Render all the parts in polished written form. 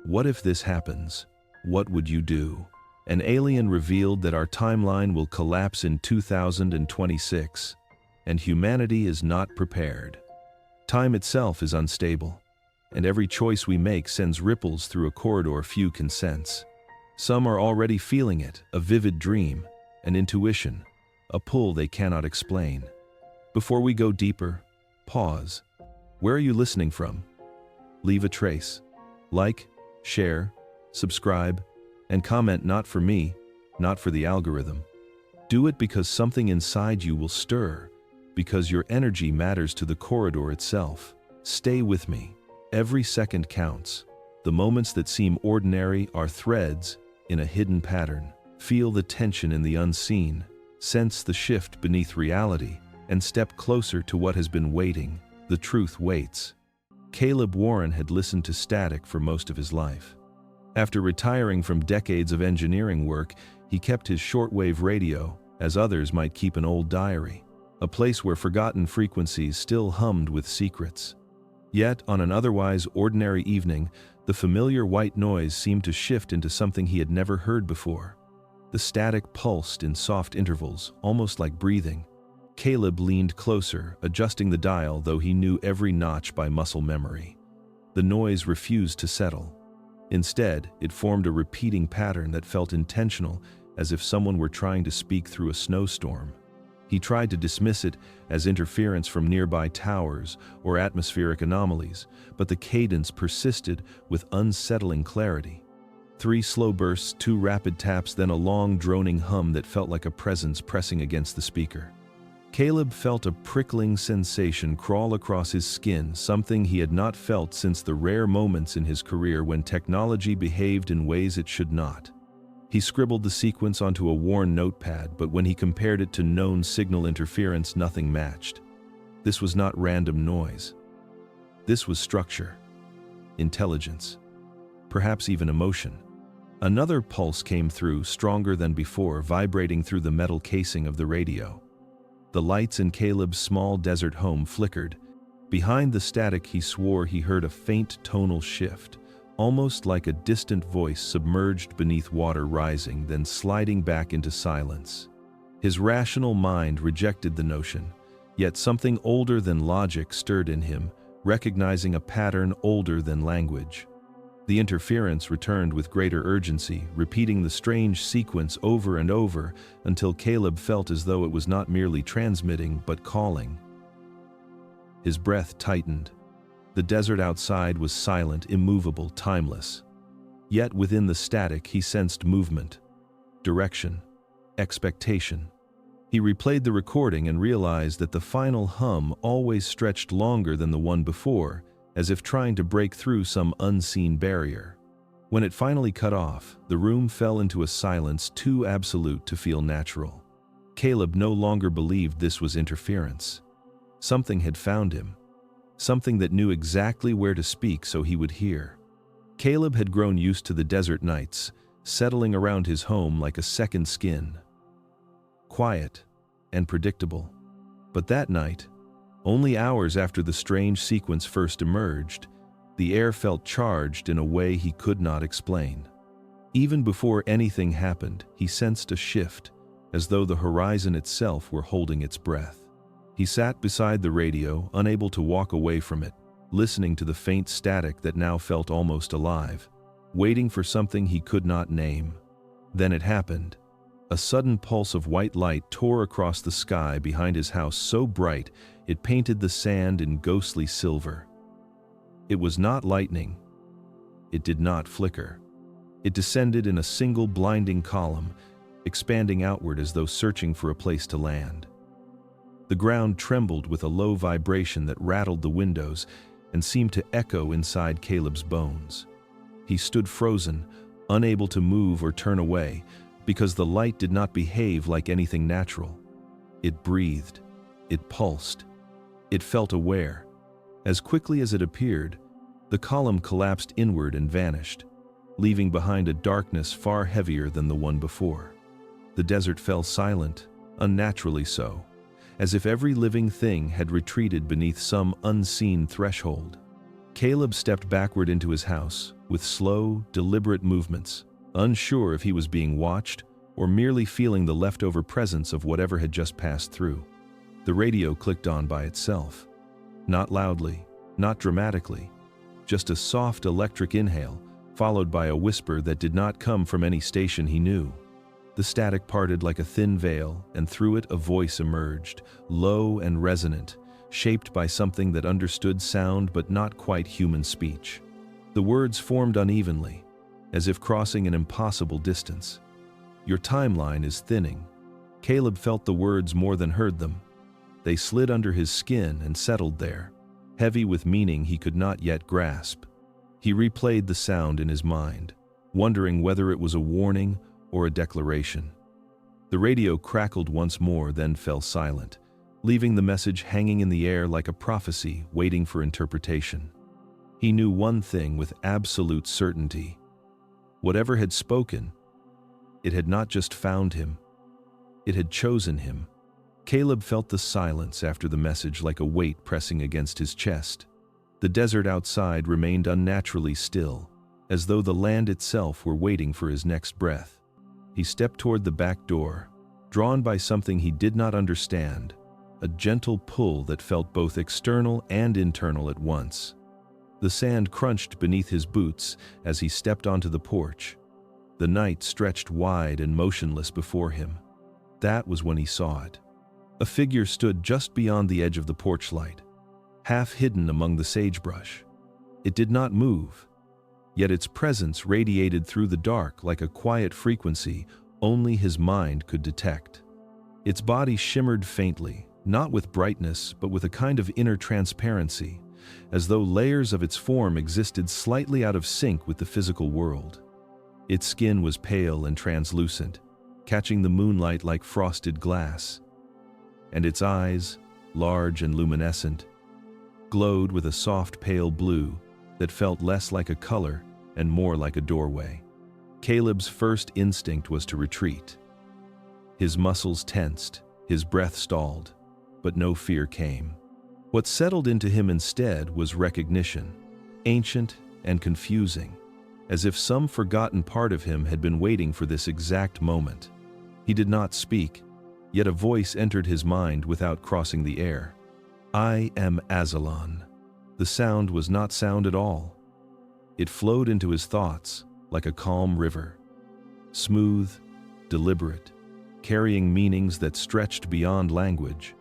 What if this happens? What would you do? An alien revealed that our timeline will collapse in 2026, and humanity is not prepared. Time itself is unstable, and every choice we make sends ripples through a corridor few can sense. Some are already feeling it, a vivid dream, an intuition, a pull they cannot explain. Before we go deeper, pause. Where are you listening from? Leave a trace. Like, share, subscribe, and comment. Not for me, not for the algorithm. Do it because something inside you will stir, because your energy matters to the corridor itself. Stay with me. Every second counts. The moments that seem ordinary are threads in a hidden pattern. Feel the tension in the unseen, sense the shift beneath reality, and step closer to what has been waiting. The truth waits. Caleb Warren had listened to static for most of his life. After retiring from decades of engineering work, he kept his shortwave radio, as others might keep an old diary, a place where forgotten frequencies still hummed with secrets. Yet, on an otherwise ordinary evening, the familiar white noise seemed to shift into something he had never heard before. The static pulsed in soft intervals, almost like breathing. Caleb leaned closer, adjusting the dial, though he knew every notch by muscle memory. The noise refused to settle. Instead, it formed a repeating pattern that felt intentional, as if someone were trying to speak through a snowstorm. He tried to dismiss it as interference from nearby towers or atmospheric anomalies, but the cadence persisted with unsettling clarity. 3 slow bursts, 2 rapid taps, then a long, droning hum that felt like a presence pressing against the speaker. Caleb felt a prickling sensation crawl across his skin, something he had not felt since the rare moments in his career when technology behaved in ways it should not. He scribbled the sequence onto a worn notepad, but when he compared it to known signal interference, nothing matched. This was not random noise. This was structure, intelligence, perhaps even emotion. Another pulse came through, stronger than before, vibrating through the metal casing of the radio. The lights in Caleb's small desert home flickered. Behind the static, he swore he heard a faint tonal shift, almost like a distant voice submerged beneath water, rising, then sliding back into silence. His rational mind rejected the notion, yet something older than logic stirred in him, recognizing a pattern older than language. The interference returned with greater urgency, repeating the strange sequence over and over until Caleb felt as though it was not merely transmitting but calling. His breath tightened. The desert outside was silent, immovable, timeless. Yet within the static he sensed movement, direction, expectation. He replayed the recording and realized that the final hum always stretched longer than the one before, as if trying to break through some unseen barrier. When it finally cut off, the room fell into a silence too absolute to feel natural. Caleb no longer believed this was interference. Something had found him. Something that knew exactly where to speak so he would hear. Caleb had grown used to the desert nights, settling around his home like a second skin. Quiet and predictable. But that night, only hours after the strange sequence first emerged, the air felt charged in a way he could not explain. Even before anything happened, he sensed a shift, as though the horizon itself were holding its breath. He sat beside the radio, unable to walk away from it, listening to the faint static that now felt almost alive, waiting for something he could not name. Then it happened. A sudden pulse of white light tore across the sky behind his house, so bright it painted the sand in ghostly silver. It was not lightning. It did not flicker. It descended in a single blinding column, expanding outward as though searching for a place to land. The ground trembled with a low vibration that rattled the windows and seemed to echo inside Caleb's bones. He stood frozen, unable to move or turn away, because the light did not behave like anything natural. It breathed. It pulsed. It felt aware. As quickly as it appeared, the column collapsed inward and vanished, leaving behind a darkness far heavier than the one before. The desert fell silent, unnaturally so, as if every living thing had retreated beneath some unseen threshold. Caleb stepped backward into his house, with slow, deliberate movements, unsure if he was being watched or merely feeling the leftover presence of whatever had just passed through. The radio clicked on by itself. Not loudly, not dramatically, just a soft electric inhale, followed by a whisper that did not come from any station he knew. The static parted like a thin veil, and through it a voice emerged, low and resonant, shaped by something that understood sound but not quite human speech. The words formed unevenly, as if crossing an impossible distance. "Your timeline is thinning." Caleb felt the words more than heard them. They slid under his skin and settled there, heavy with meaning he could not yet grasp. He replayed the sound in his mind, wondering whether it was a warning or a declaration. The radio crackled once more, then fell silent, leaving the message hanging in the air like a prophecy waiting for interpretation. He knew one thing with absolute certainty. Whatever had spoken, it had not just found him, it had chosen him. Caleb felt the silence after the message like a weight pressing against his chest. The desert outside remained unnaturally still, as though the land itself were waiting for his next breath. He stepped toward the back door, drawn by something he did not understand, a gentle pull that felt both external and internal at once. The sand crunched beneath his boots as he stepped onto the porch. The night stretched wide and motionless before him. That was when he saw it. A figure stood just beyond the edge of the porch light, half hidden among the sagebrush. It did not move, yet its presence radiated through the dark like a quiet frequency only his mind could detect. Its body shimmered faintly, not with brightness but with a kind of inner transparency, as though layers of its form existed slightly out of sync with the physical world. Its skin was pale and translucent, catching the moonlight like frosted glass, and its eyes, large and luminescent, glowed with a soft pale blue that felt less like a color and more like a doorway. Caleb's first instinct was to retreat. His muscles tensed, his breath stalled, but no fear came. What settled into him instead was recognition, ancient and confusing, as if some forgotten part of him had been waiting for this exact moment. He did not speak, yet a voice entered his mind without crossing the air. "I am Azalon." The sound was not sound at all. It flowed into his thoughts like a calm river, smooth, deliberate, carrying meanings that stretched beyond language.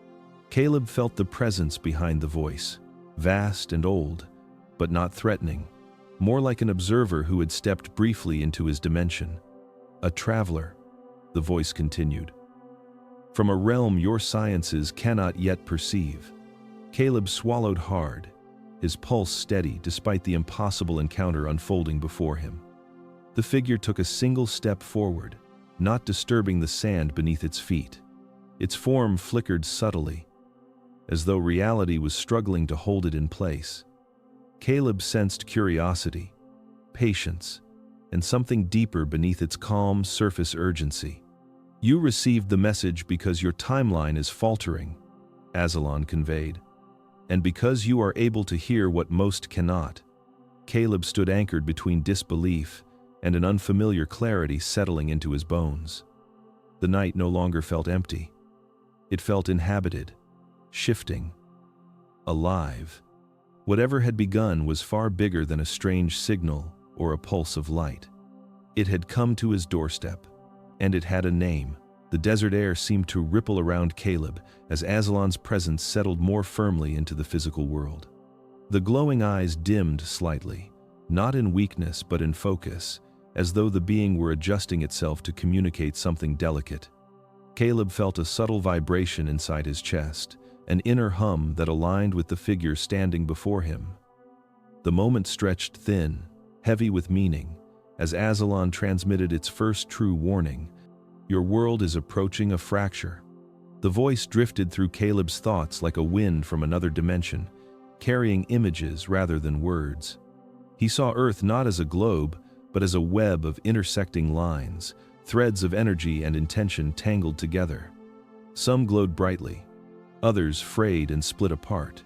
Caleb felt the presence behind the voice, vast and old, but not threatening, more like an observer who had stepped briefly into his dimension. "A traveler," the voice continued, "from a realm your sciences cannot yet perceive." Caleb swallowed hard, his pulse steady despite the impossible encounter unfolding before him. The figure took a single step forward, not disturbing the sand beneath its feet. Its form flickered subtly, as though reality was struggling to hold it in place. Caleb sensed curiosity, patience, and something deeper beneath its calm surface urgency. "You received the message because your timeline is faltering," Azalon conveyed, "and because you are able to hear what most cannot." Caleb stood anchored between disbelief and an unfamiliar clarity settling into his bones. The night no longer felt empty. It felt inhabited, shifting, alive. Whatever had begun was far bigger than a strange signal or a pulse of light. It had come to his doorstep, and it had a name. The desert air seemed to ripple around Caleb as Azalon's presence settled more firmly into the physical world. The glowing eyes dimmed slightly, not in weakness but in focus, as though the being were adjusting itself to communicate something delicate. Caleb felt a subtle vibration inside his chest, an inner hum that aligned with the figure standing before him. The moment stretched thin, heavy with meaning, as Azalon transmitted its first true warning: "Your world is approaching a fracture." The voice drifted through Caleb's thoughts like a wind from another dimension, carrying images rather than words. He saw Earth not as a globe, but as a web of intersecting lines, threads of energy and intention tangled together. Some glowed brightly, others frayed and split apart.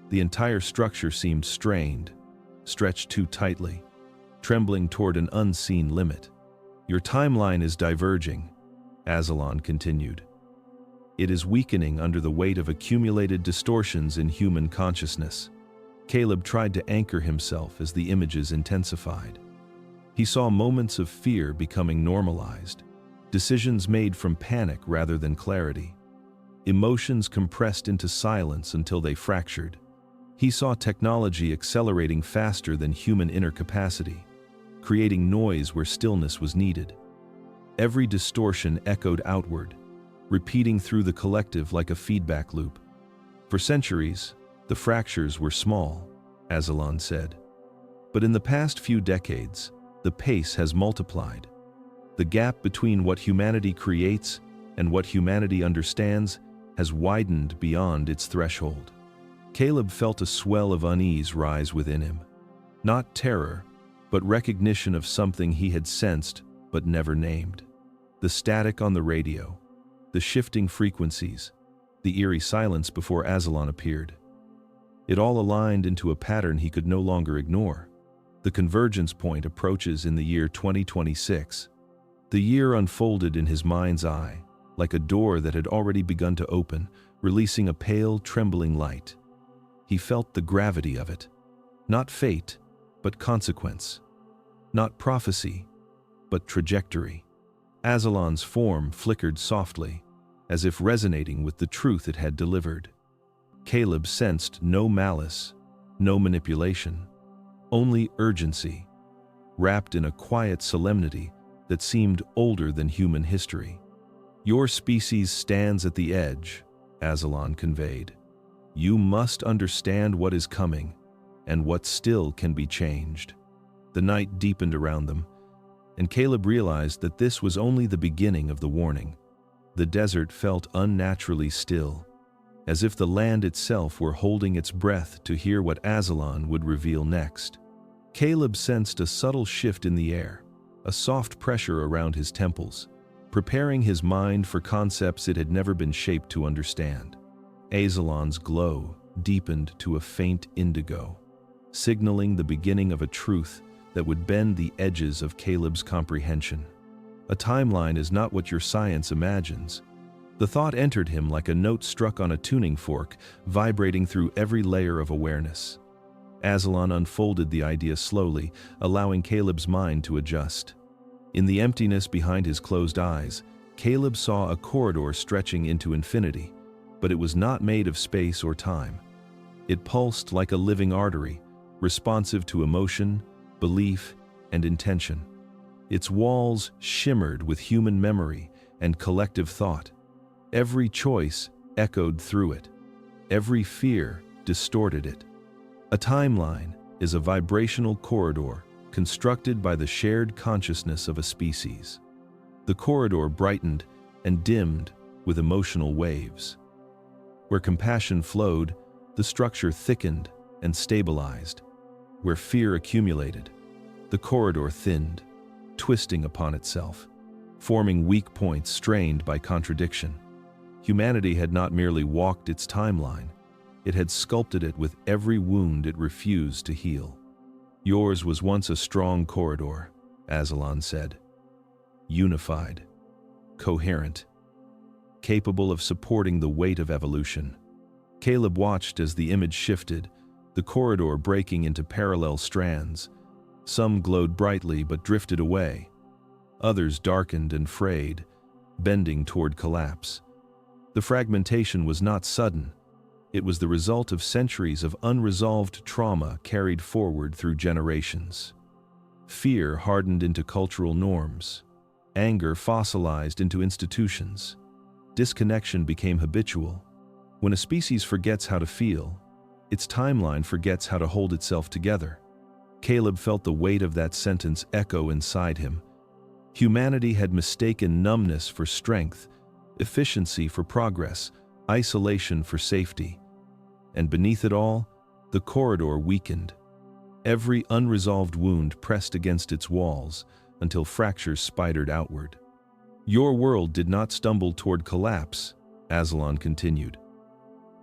The entire structure seemed strained, stretched too tightly. trembling toward an unseen limit. Your timeline is diverging, Azalon continued. It is weakening under the weight of accumulated distortions in human consciousness. Caleb tried to anchor himself as the images intensified. He saw moments of fear becoming normalized, decisions made from panic rather than clarity, emotions compressed into silence until they fractured. He saw technology accelerating faster than human inner capacity, creating noise where stillness was needed. Every distortion echoed outward, repeating through the collective like a feedback loop. For centuries, the fractures were small, Azalon said. But in the past few decades, the pace has multiplied. The gap between what humanity creates and what humanity understands has widened beyond its threshold. Caleb felt a swell of unease rise within him. Not terror, but recognition of something he had sensed but never named. The static on the radio, the shifting frequencies, the eerie silence before Azalon appeared. It all aligned into a pattern he could no longer ignore. The convergence point approaches in the year 2026. The year unfolded in his mind's eye, like a door that had already begun to open, releasing a pale, trembling light. He felt the gravity of it. Not fate, but consequence. Not prophecy, but trajectory. Azalon's form flickered softly, as if resonating with the truth it had delivered. Caleb sensed no malice, no manipulation, only urgency, wrapped in a quiet solemnity that seemed older than human history. Your species stands at the edge, Azalon conveyed. You must understand what is coming, and what still can be changed. The night deepened around them, and Caleb realized that this was only the beginning of the warning. The desert felt unnaturally still, as if the land itself were holding its breath to hear what Azalon would reveal next. Caleb sensed a subtle shift in the air, a soft pressure around his temples, preparing his mind for concepts it had never been shaped to understand. Azalon's glow deepened to a faint indigo, signaling the beginning of a truth that would bend the edges of Caleb's comprehension. A timeline is not what your science imagines. The thought entered him like a note struck on a tuning fork, vibrating through every layer of awareness. Azalon unfolded the idea slowly, allowing Caleb's mind to adjust. In the emptiness behind his closed eyes, Caleb saw a corridor stretching into infinity, but it was not made of space or time. It pulsed like a living artery, responsive to emotion, belief, and intention. Its walls shimmered with human memory and collective thought. Every choice echoed through it. Every fear distorted it. A timeline is a vibrational corridor constructed by the shared consciousness of a species. The corridor brightened and dimmed with emotional waves. Where compassion flowed, the structure thickened and stabilized. Where fear accumulated, the corridor thinned, twisting upon itself, forming weak points strained by contradiction. Humanity had not merely walked its timeline, it had sculpted it with every wound it refused to heal. Yours was once a strong corridor, Azalon said. Unified, coherent, capable of supporting the weight of evolution. Caleb watched as the image shifted, the corridor breaking into parallel strands. Some glowed brightly but drifted away. Others darkened and frayed, bending toward collapse. The fragmentation was not sudden. It was the result of centuries of unresolved trauma carried forward through generations. Fear hardened into cultural norms. Anger fossilized into institutions. Disconnection became habitual. When a species forgets how to feel, its timeline forgets how to hold itself together. Caleb felt the weight of that sentence echo inside him. Humanity had mistaken numbness for strength, efficiency for progress, isolation for safety. And beneath it all, the corridor weakened. Every unresolved wound pressed against its walls until fractures spidered outward. Your world did not stumble toward collapse, Azalon continued.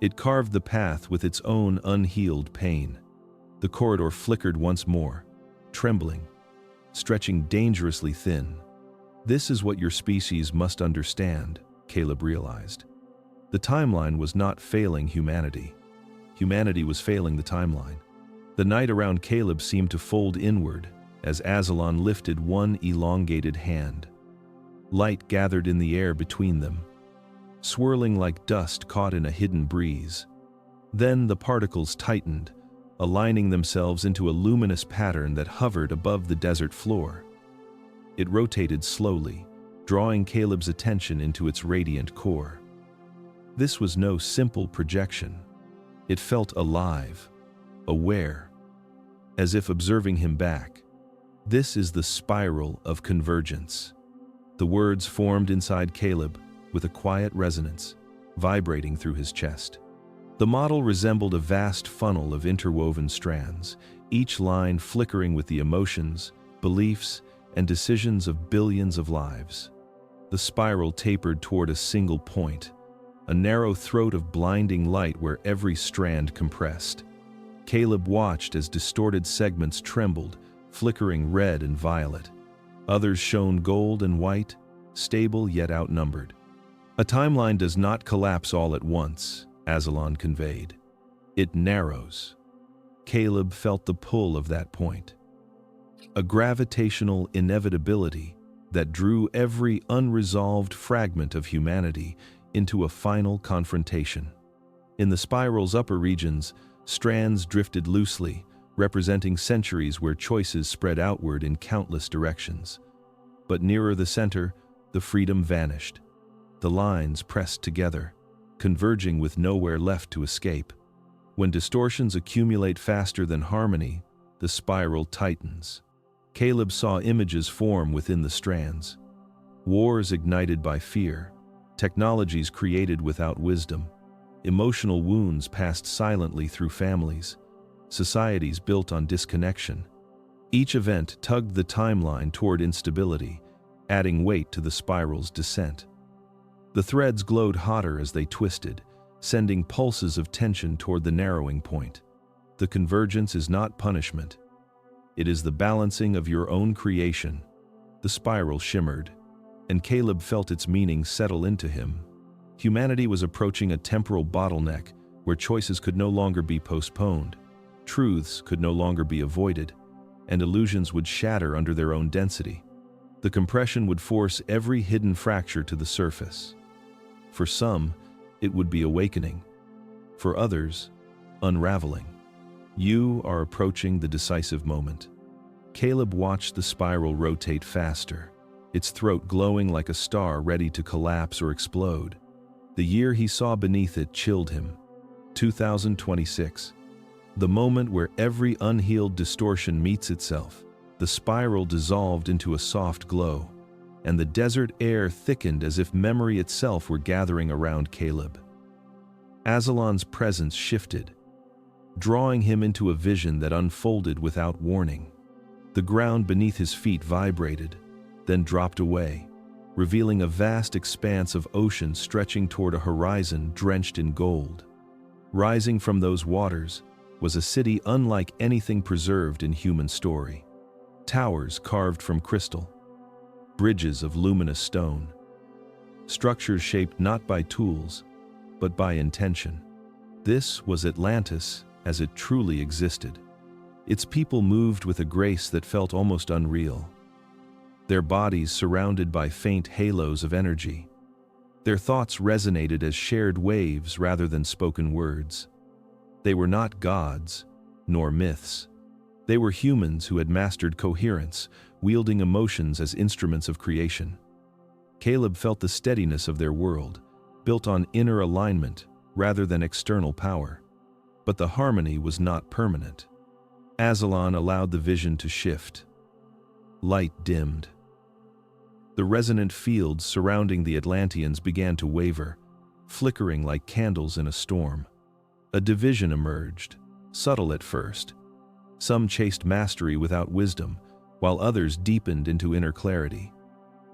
It carved the path with its own unhealed pain. The corridor flickered once more, trembling, stretching dangerously thin. This is what your species must understand, Caleb realized. The timeline was not failing humanity. Humanity was failing the timeline. The night around Caleb seemed to fold inward as Azalon lifted one elongated hand. Light gathered in the air between them, swirling like dust caught in a hidden breeze. Then the particles tightened, aligning themselves into a luminous pattern that hovered above the desert floor. It rotated slowly, drawing Caleb's attention into its radiant core. This was no simple projection. It felt alive, aware, as if observing him back. This is the spiral of convergence. The words formed inside Caleb with a quiet resonance, vibrating through his chest. The model resembled a vast funnel of interwoven strands, each line flickering with the emotions, beliefs, and decisions of billions of lives. The spiral tapered toward a single point, a narrow throat of blinding light where every strand compressed. Caleb watched as distorted segments trembled, flickering red and violet. Others shone gold and white, stable yet outnumbered. A timeline does not collapse all at once, Azalon conveyed. It narrows. Caleb felt the pull of that point. A gravitational inevitability that drew every unresolved fragment of humanity into a final confrontation. In the spiral's upper regions, strands drifted loosely, representing centuries where choices spread outward in countless directions. But nearer the center, the freedom vanished. The lines pressed together, converging with nowhere left to escape. When distortions accumulate faster than harmony, the spiral tightens. Caleb saw images form within the strands. Wars ignited by fear, technologies created without wisdom, emotional wounds passed silently through families, societies built on disconnection. Each event tugged the timeline toward instability, adding weight to the spiral's descent. The threads glowed hotter as they twisted, sending pulses of tension toward the narrowing point. The convergence is not punishment. It is the balancing of your own creation. The spiral shimmered, and Caleb felt its meaning settle into him. Humanity was approaching a temporal bottleneck where choices could no longer be postponed, truths could no longer be avoided, and illusions would shatter under their own density. The compression would force every hidden fracture to the surface. For some, it would be awakening. For others, unraveling. You are approaching the decisive moment. Caleb watched the spiral rotate faster, its throat glowing like a star ready to collapse or explode. The year he saw beneath it chilled him. 2026. The moment where every unhealed distortion meets itself. The spiral dissolved into a soft glow, and the desert air thickened as if memory itself were gathering around Caleb. Azalon's presence shifted, drawing him into a vision that unfolded without warning. The ground beneath his feet vibrated, then dropped away, revealing a vast expanse of ocean stretching toward a horizon drenched in gold. Rising from those waters was a city unlike anything preserved in human story. Towers carved from crystal, bridges of luminous stone, structures shaped not by tools, but by intention. This was Atlantis as it truly existed. Its people moved with a grace that felt almost unreal, their bodies surrounded by faint halos of energy. Their thoughts resonated as shared waves rather than spoken words. They were not gods, nor myths. They were humans who had mastered coherence, wielding emotions as instruments of creation. Caleb felt the steadiness of their world, built on inner alignment rather than external power. But the harmony was not permanent. Azalon allowed the vision to shift. Light dimmed. The resonant fields surrounding the Atlanteans began to waver, flickering like candles in a storm. A division emerged, subtle at first. Some chased mastery without wisdom, while others deepened into inner clarity.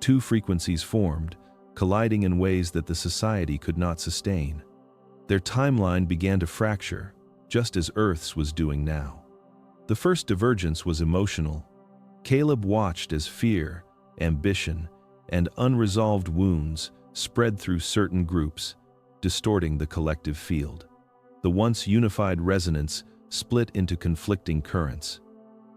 Two frequencies formed, colliding in ways that the society could not sustain. Their timeline began to fracture, just as Earth's was doing now. The first divergence was emotional. Caleb watched as fear, ambition, and unresolved wounds spread through certain groups, distorting the collective field. The once unified resonance split into conflicting currents.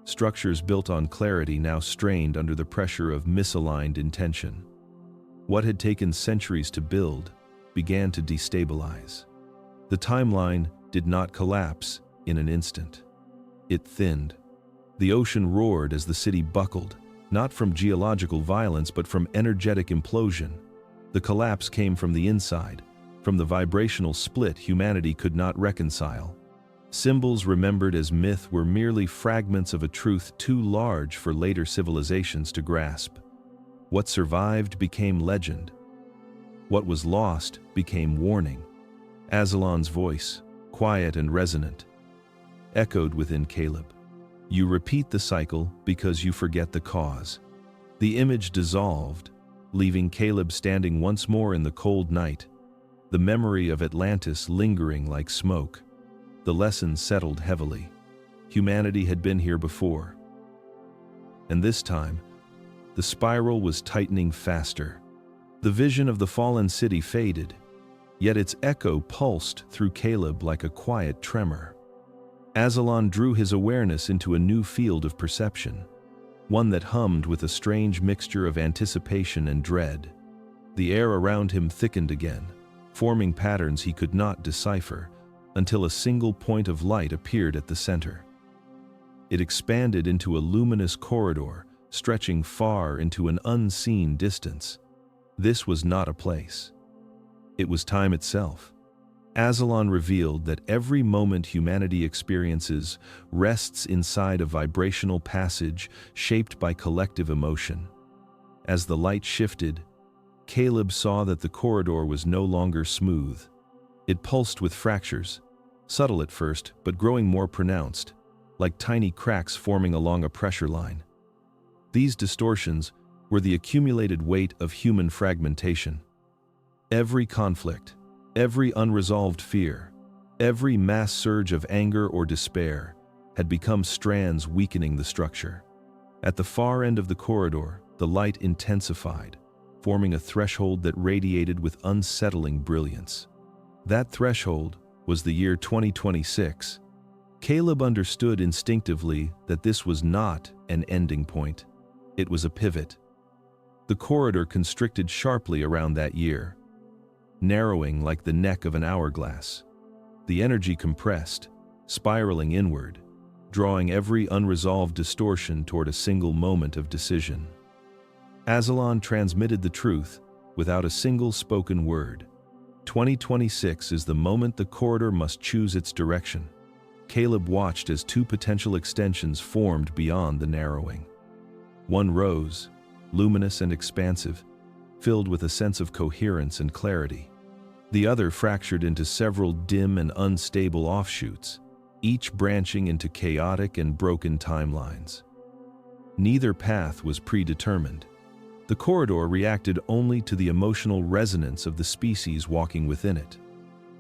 Structures built on clarity now strained under the pressure of misaligned intention. What had taken centuries to build began to destabilize. The timeline did not collapse in an instant. It thinned. The ocean roared as the city buckled, not from geological violence but from energetic implosion. The collapse came from the inside, from the vibrational split humanity could not reconcile. Symbols remembered as myth were merely fragments of a truth too large for later civilizations to grasp. What survived became legend. What was lost became warning. Aslan voice, quiet and resonant, echoed within Caleb. You repeat the cycle because you forget the cause. The image dissolved, leaving Caleb standing once more in the cold night, the memory of Atlantis lingering like smoke. The lesson settled heavily. Humanity had been here before. And this time, the spiral was tightening faster. The vision of the fallen city faded, yet its echo pulsed through Caleb like a quiet tremor. Aslan drew his awareness into a new field of perception, one that hummed with a strange mixture of anticipation and dread. The air around him thickened again, forming patterns he could not decipher, until a single point of light appeared at the center. It expanded into a luminous corridor, stretching far into an unseen distance. This was not a place. It was time itself. Aslan revealed that every moment humanity experiences rests inside a vibrational passage shaped by collective emotion. As the light shifted, Caleb saw that the corridor was no longer smooth. It pulsed with fractures, subtle at first but growing more pronounced, like tiny cracks forming along a pressure line. These distortions were the accumulated weight of human fragmentation. Every conflict, every unresolved fear, every mass surge of anger or despair had become strands weakening the structure. At the far end of the corridor, the light intensified, forming a threshold that radiated with unsettling brilliance. That threshold was the year 2026. Caleb understood instinctively that this was not an ending point. It was a pivot. The corridor constricted sharply around that year, narrowing like the neck of an hourglass. The energy compressed, spiraling inward, drawing every unresolved distortion toward a single moment of decision. Aslan transmitted the truth without a single spoken word. 2026 is the moment the corridor must choose its direction. Caleb watched as two potential extensions formed beyond the narrowing. One rose, luminous and expansive, filled with a sense of coherence and clarity. The other fractured into several dim and unstable offshoots, each branching into chaotic and broken timelines. Neither path was predetermined. The corridor reacted only to the emotional resonance of the species walking within it.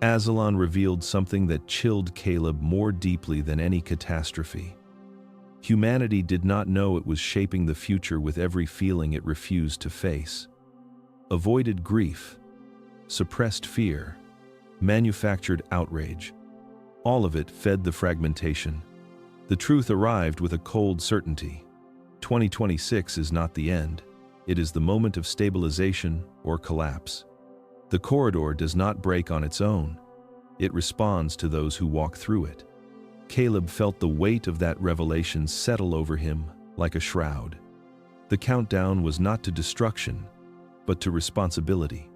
Aslan revealed something that chilled Caleb more deeply than any catastrophe. Humanity did not know it was shaping the future with every feeling it refused to face. Avoided grief, suppressed fear, manufactured outrage. All of it fed the fragmentation. The truth arrived with a cold certainty. 2026 is not the end. It is the moment of stabilization or collapse. The corridor does not break on its own. It responds to those who walk through it. Caleb felt the weight of that revelation settle over him like a shroud. The countdown was not to destruction, but to responsibility.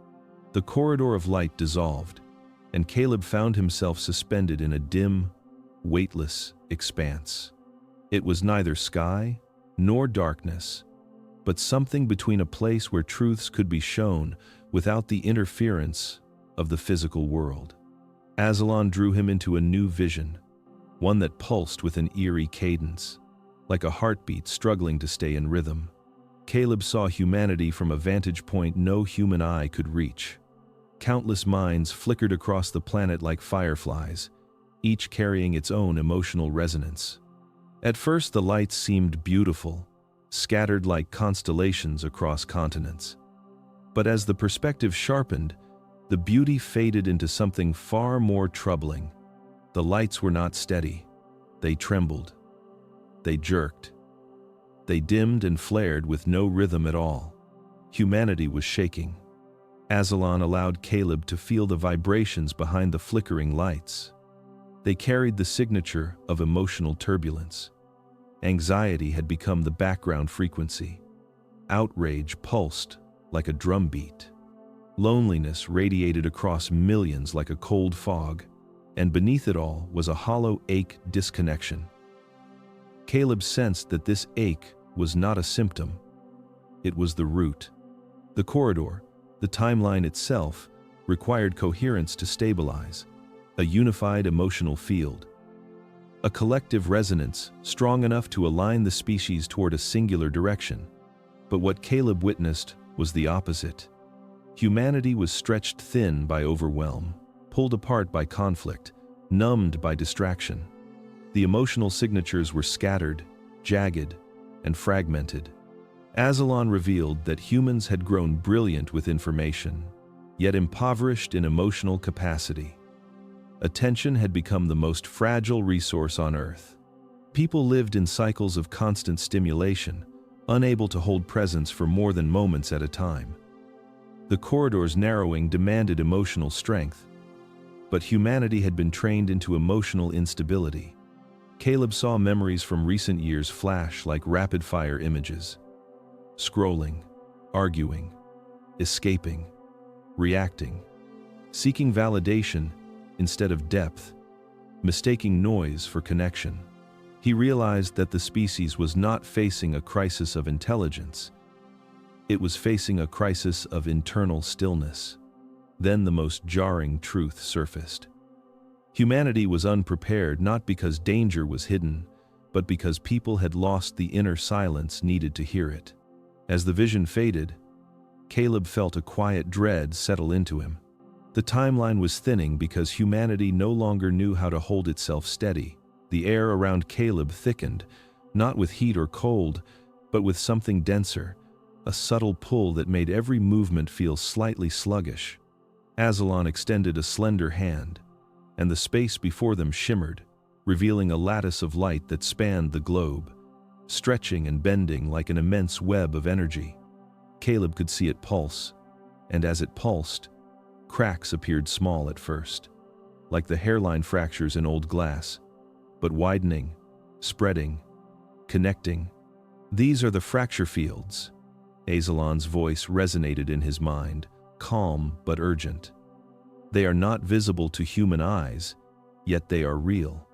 The corridor of light dissolved, and Caleb found himself suspended in a dim, weightless expanse. It was neither sky nor darkness, but something between a place where truths could be shown without the interference of the physical world. Aslan drew him into a new vision, one that pulsed with an eerie cadence, like a heartbeat struggling to stay in rhythm. Caleb saw humanity from a vantage point no human eye could reach. Countless minds flickered across the planet like fireflies, each carrying its own emotional resonance. At first the lights seemed beautiful, scattered like constellations across continents. But as the perspective sharpened, the beauty faded into something far more troubling. The lights were not steady. They trembled. They jerked. They dimmed and flared with no rhythm at all. Humanity was shaking. Aslan allowed Caleb to feel the vibrations behind the flickering lights. They carried the signature of emotional turbulence. Anxiety had become the background frequency. Outrage pulsed like a drumbeat. Loneliness radiated across millions like a cold fog, and beneath it all was a hollow ache disconnection. Caleb sensed that this ache was not a symptom. It was the root. The corridor, the timeline itself, required coherence to stabilize, a unified emotional field. A collective resonance strong enough to align the species toward a singular direction. But what Caleb witnessed was the opposite. Humanity was stretched thin by overwhelm, pulled apart by conflict, numbed by distraction. The emotional signatures were scattered, jagged, and fragmented. Aslan revealed that humans had grown brilliant with information, yet impoverished in emotional capacity. Attention had become the most fragile resource on Earth. People lived in cycles of constant stimulation, unable to hold presence for more than moments at a time. The corridor's narrowing demanded emotional strength, but humanity had been trained into emotional instability. Caleb saw memories from recent years flash like rapid-fire images. Scrolling, arguing, escaping, reacting, seeking validation instead of depth, mistaking noise for connection. He realized that the species was not facing a crisis of intelligence. It was facing a crisis of internal stillness. Then the most jarring truth surfaced. Humanity was unprepared not because danger was hidden, but because people had lost the inner silence needed to hear it. As the vision faded, Caleb felt a quiet dread settle into him. The timeline was thinning because humanity no longer knew how to hold itself steady. The air around Caleb thickened, not with heat or cold, but with something denser, a subtle pull that made every movement feel slightly sluggish. Aslan extended a slender hand, and the space before them shimmered, revealing a lattice of light that spanned the globe, stretching and bending like an immense web of energy. Caleb could see it pulse, and as it pulsed, cracks appeared small at first, like the hairline fractures in old glass, but widening, spreading, connecting. These are the fracture fields. Aslan's voice resonated in his mind, calm but urgent. They are not visible to human eyes, yet they are real.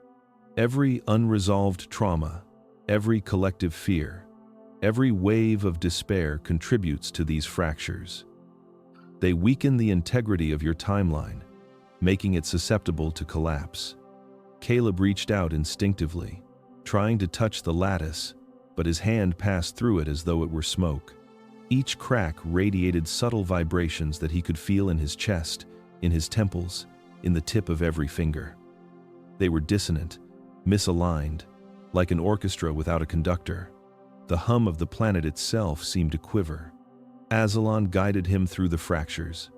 Every unresolved trauma, every collective fear, every wave of despair contributes to these fractures. They weaken the integrity of your timeline, making it susceptible to collapse. Caleb reached out instinctively, trying to touch the lattice, but his hand passed through it as though it were smoke. Each crack radiated subtle vibrations that he could feel in his chest, in his temples, in the tip of every finger. They were dissonant, misaligned, like an orchestra without a conductor. The hum of the planet itself seemed to quiver. Aslan guided him through the fractures.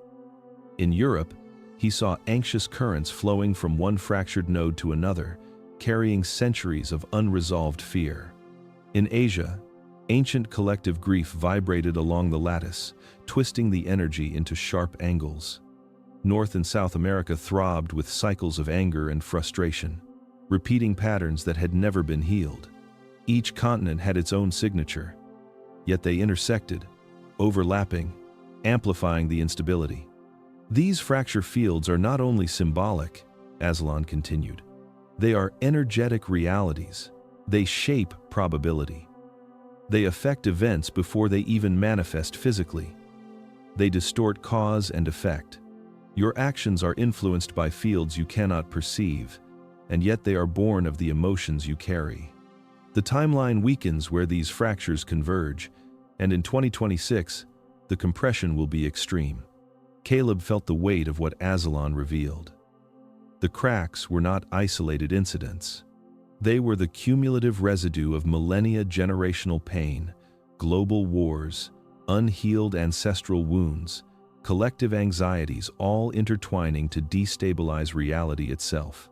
In Europe, he saw anxious currents flowing from one fractured node to another, carrying centuries of unresolved fear. In Asia, ancient collective grief vibrated along the lattice, twisting the energy into sharp angles. North and South America throbbed with cycles of anger and frustration, repeating patterns that had never been healed. Each continent had its own signature, yet they intersected, overlapping, amplifying the instability. These fracture fields are not only symbolic, Aslan continued. They are energetic realities. They shape probability. They affect events before they even manifest physically. They distort cause and effect. Your actions are influenced by fields you cannot perceive, and yet they are born of the emotions you carry. The timeline weakens where these fractures converge, and in 2026, the compression will be extreme. Caleb felt the weight of what Aslan revealed. The cracks were not isolated incidents. They were the cumulative residue of millennia generational pain, global wars, unhealed ancestral wounds, collective anxieties all intertwining to destabilize reality itself.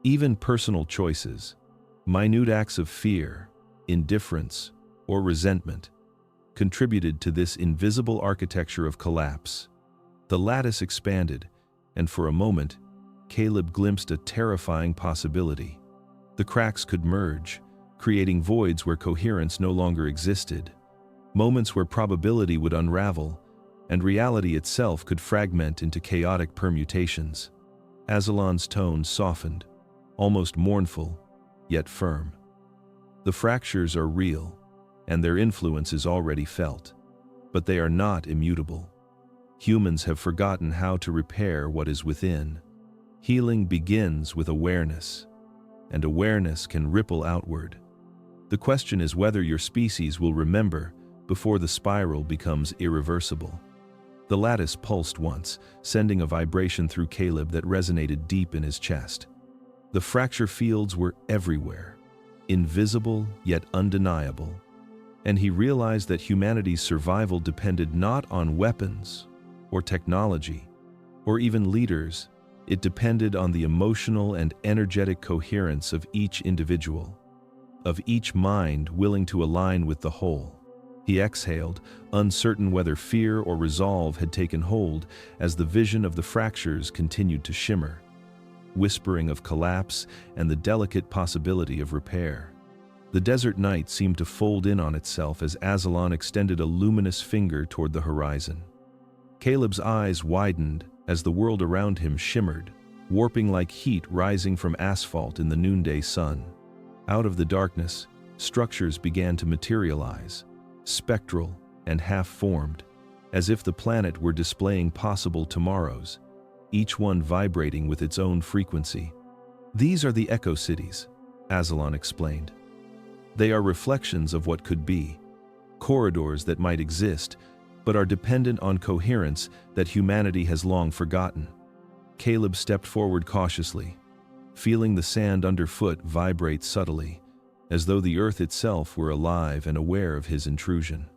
Even personal choices, minute acts of fear, indifference, or resentment, contributed to this invisible architecture of collapse. The lattice expanded, and for a moment, Caleb glimpsed a terrifying possibility. The cracks could merge, creating voids where coherence no longer existed, moments where probability would unravel, and reality itself could fragment into chaotic permutations. Aslan,'s tone softened, almost mournful, yet firm. The fractures are real, and their influence is already felt, but they are not immutable. Humans have forgotten how to repair what is within. Healing begins with awareness, and awareness can ripple outward. The question is whether your species will remember before the spiral becomes irreversible. The lattice pulsed once, sending a vibration through Caleb that resonated deep in his chest. The fracture fields were everywhere, invisible yet undeniable, and he realized that humanity's survival depended not on weapons or technology or even leaders. It depended on the emotional and energetic coherence of each individual, of each mind willing to align with the whole. He exhaled, uncertain whether fear or resolve had taken hold as the vision of the fractures continued to shimmer, whispering of collapse and the delicate possibility of repair. The desert night seemed to fold in on itself as Aslan extended a luminous finger toward the horizon. Caleb's eyes widened as the world around him shimmered, warping like heat rising from asphalt in the noonday sun. Out of the darkness, structures began to materialize, spectral and half-formed, as if the planet were displaying possible tomorrows, each one vibrating with its own frequency. These are the Echo Cities, Aslan explained. They are reflections of what could be, corridors that might exist, but are dependent on coherence that humanity has long forgotten. Caleb stepped forward cautiously, feeling the sand underfoot vibrate subtly, as though the earth itself were alive and aware of his intrusion.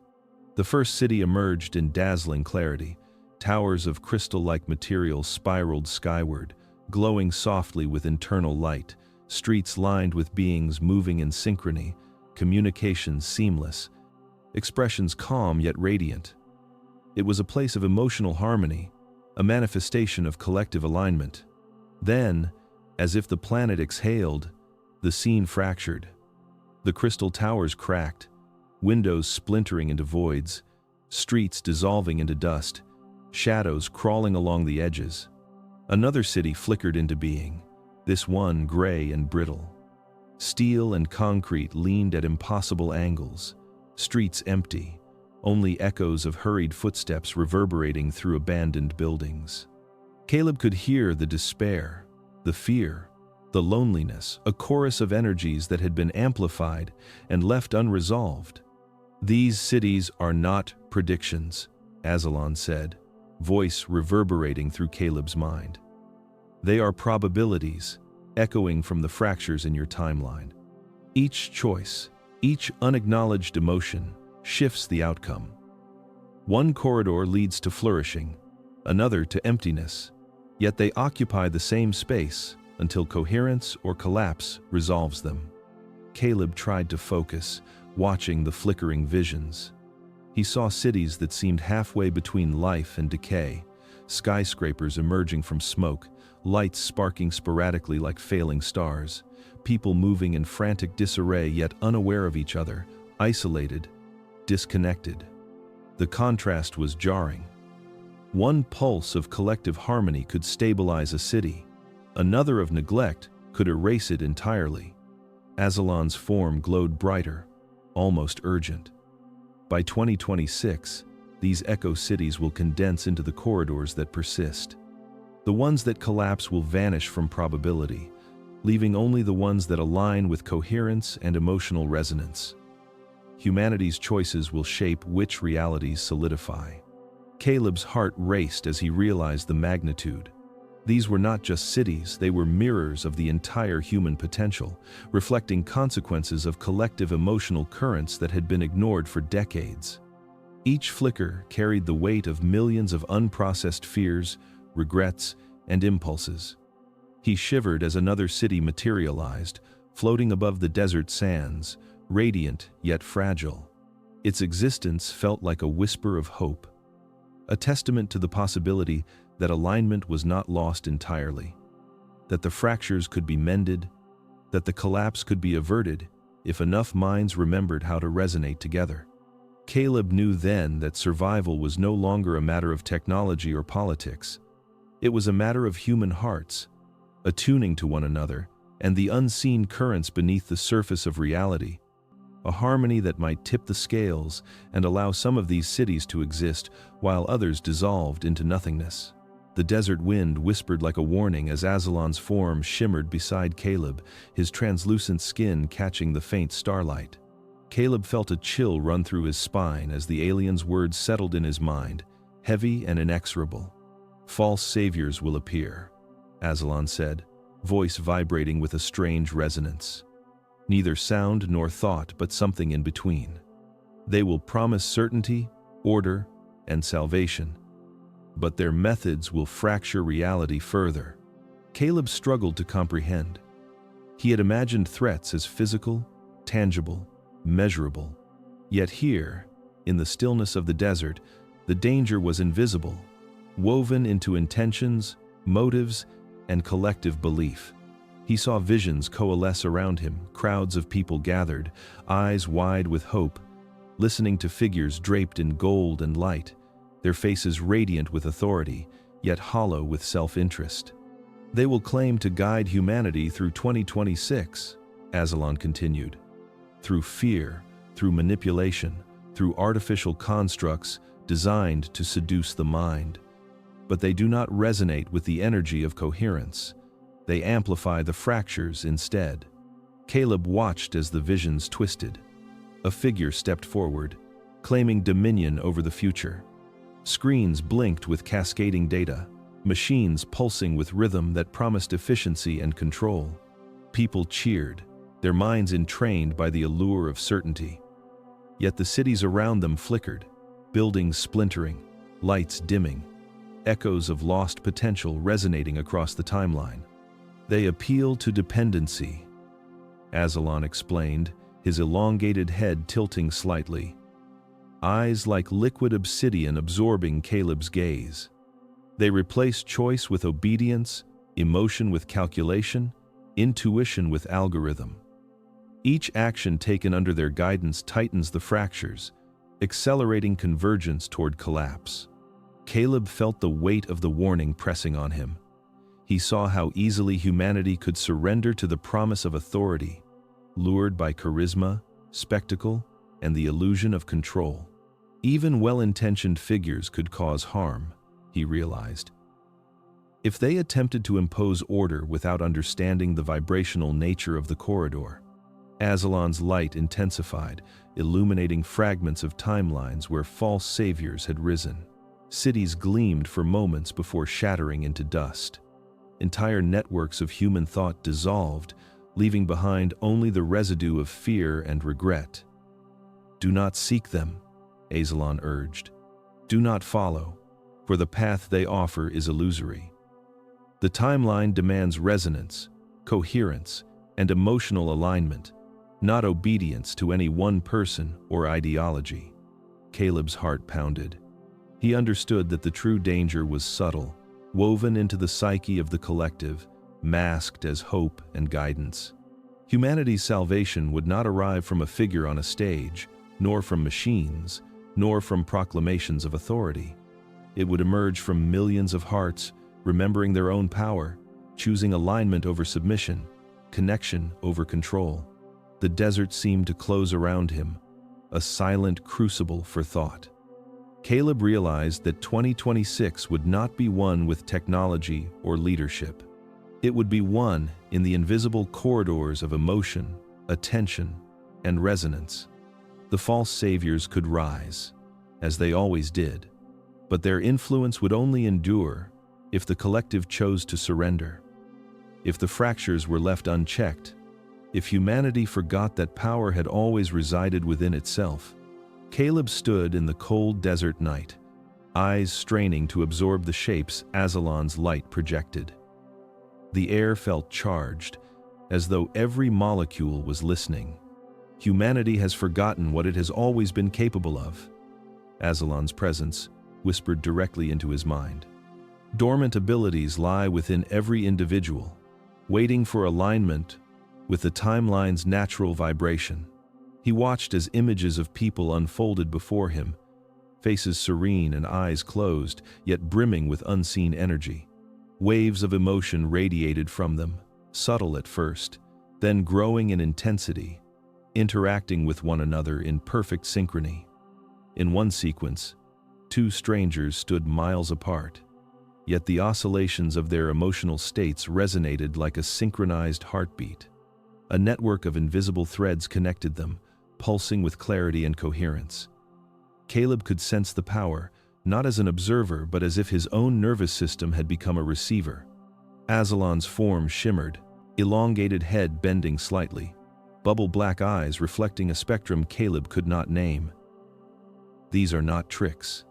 The first city emerged in dazzling clarity. Towers of crystal-like material spiraled skyward, glowing softly with internal light, streets lined with beings moving in synchrony, communications seamless, expressions calm yet radiant. It was a place of emotional harmony, a manifestation of collective alignment. Then, as if the planet exhaled, the scene fractured. The crystal towers cracked, windows splintering into voids, streets dissolving into dust, shadows crawling along the edges. Another city flickered into being, this one gray and brittle. Steel and concrete leaned at impossible angles, streets empty, only echoes of hurried footsteps reverberating through abandoned buildings. Caleb could hear the despair, the fear, the loneliness, a chorus of energies that had been amplified and left unresolved. These cities are not predictions, Aslan said, voice reverberating through Caleb's mind. They are probabilities, echoing from the fractures in your timeline. Each choice, each unacknowledged emotion, shifts the outcome. One corridor leads to flourishing, another to emptiness, yet they occupy the same space until coherence or collapse resolves them. Caleb tried to focus, watching the flickering visions. He saw cities that seemed halfway between life and decay, skyscrapers emerging from smoke, lights sparking sporadically like failing stars, people moving in frantic disarray yet unaware of each other, isolated, disconnected. The contrast was jarring. One pulse of collective harmony could stabilize a city. Another of neglect could erase it entirely. Aslan's form glowed brighter, almost urgent. By 2026, these echo cities will condense into the corridors that persist. The ones that collapse will vanish from probability, leaving only the ones that align with coherence and emotional resonance. Humanity's choices will shape which realities solidify. Caleb's heart raced as he realized the magnitude. These were not just cities, they were mirrors of the entire human potential, reflecting consequences of collective emotional currents that had been ignored for decades. Each flicker carried the weight of millions of unprocessed fears, regrets, and impulses. He shivered as another city materialized, floating above the desert sands, radiant yet fragile. Its existence felt like a whisper of hope, a testament to the possibility that alignment was not lost entirely, that the fractures could be mended, that the collapse could be averted if enough minds remembered how to resonate together. Caleb knew then that survival was no longer a matter of technology or politics. It was a matter of human hearts, attuning to one another, and the unseen currents beneath the surface of reality, a harmony that might tip the scales and allow some of these cities to exist while others dissolved into nothingness. The desert wind whispered like a warning as Aslan's form shimmered beside Caleb, his translucent skin catching the faint starlight. Caleb felt a chill run through his spine as the alien's words settled in his mind, heavy and inexorable. "False saviors will appear," Aslan said, voice vibrating with a strange resonance. Neither sound nor thought, but something in between. They will promise certainty, order, and salvation, but their methods will fracture reality further. Caleb struggled to comprehend. He had imagined threats as physical, tangible, measurable. Yet here, in the stillness of the desert, the danger was invisible, woven into intentions, motives, and collective belief. He saw visions coalesce around him, crowds of people gathered, eyes wide with hope, listening to figures draped in gold and light, their faces radiant with authority, yet hollow with self-interest. "They will claim to guide humanity through 2026, Aslan continued. "Through fear, through manipulation, through artificial constructs designed to seduce the mind. But they do not resonate with the energy of coherence. They amplify the fractures instead." Caleb watched as the visions twisted. A figure stepped forward, claiming dominion over the future. Screens blinked with cascading data, machines pulsing with rhythm that promised efficiency and control. People cheered, their minds entrained by the allure of certainty. Yet the cities around them flickered, buildings splintering, lights dimming, echoes of lost potential resonating across the timeline. "They appeal to dependency," Aslan explained, his elongated head tilting slightly, eyes like liquid obsidian absorbing Caleb's gaze. "They replace choice with obedience, emotion with calculation, intuition with algorithm. Each action taken under their guidance tightens the fractures, accelerating convergence toward collapse." Caleb felt the weight of the warning pressing on him. He saw how easily humanity could surrender to the promise of authority, lured by charisma, spectacle, and the illusion of control. Even well-intentioned figures could cause harm, he realized. If they attempted to impose order without understanding the vibrational nature of the corridor. Aslan's light intensified, illuminating fragments of timelines where false saviors had risen. Cities gleamed for moments before shattering into dust. Entire networks of human thought dissolved, leaving behind only the residue of fear and regret. "Do not seek them," Aslan urged. "Do not follow, for the path they offer is illusory. The timeline demands resonance, coherence, and emotional alignment, not obedience to any one person or ideology." Caleb's heart pounded. He understood that the true danger was subtle, woven into the psyche of the collective, masked as hope and guidance. Humanity's salvation would not arrive from a figure on a stage, nor from machines, nor from proclamations of authority. It would emerge from millions of hearts, remembering their own power, choosing alignment over submission, connection over control. The desert seemed to close around him, a silent crucible for thought. Caleb realized that 2026 would not be one with technology or leadership. It would be one in the invisible corridors of emotion, attention, and resonance. The false saviors could rise, as they always did, but their influence would only endure if the collective chose to surrender, if the fractures were left unchecked, if humanity forgot that power had always resided within itself. Caleb stood in the cold desert night, eyes straining to absorb the shapes Azalon's light projected. The air felt charged, as though every molecule was listening. Humanity has forgotten what it has always been capable of. Azalon's presence whispered directly into his mind. Dormant abilities lie within every individual, waiting for alignment with the timeline's natural vibration. He watched as images of people unfolded before him, faces serene and eyes closed, yet brimming with unseen energy. Waves of emotion radiated from them, subtle at first, then growing in intensity, interacting with one another in perfect synchrony. In one sequence, two strangers stood miles apart, yet the oscillations of their emotional states resonated like a synchronized heartbeat. A network of invisible threads connected them, pulsing with clarity and coherence. Caleb could sense the power, not as an observer but as if his own nervous system had become a receiver. Azalon's form shimmered, elongated head bending slightly, bubble-black eyes reflecting a spectrum Caleb could not name. These are not tricks.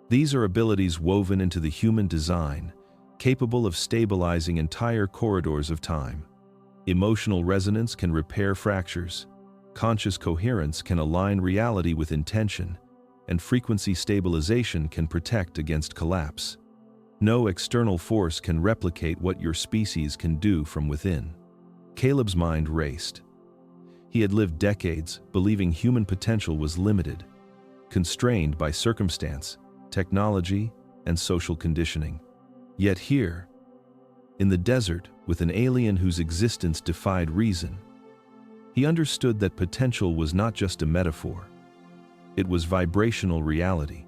These are abilities woven into the human design, capable of stabilizing entire corridors of time. Emotional resonance can repair fractures, conscious coherence can align reality with intention, and frequency stabilization can protect against collapse. No external force can replicate what your species can do from within. Caleb's mind raced. He had lived decades believing human potential was limited, constrained by circumstance, technology, and social conditioning. Yet here, in the desert with an alien whose existence defied reason, he understood that potential was not just a metaphor. It was vibrational reality.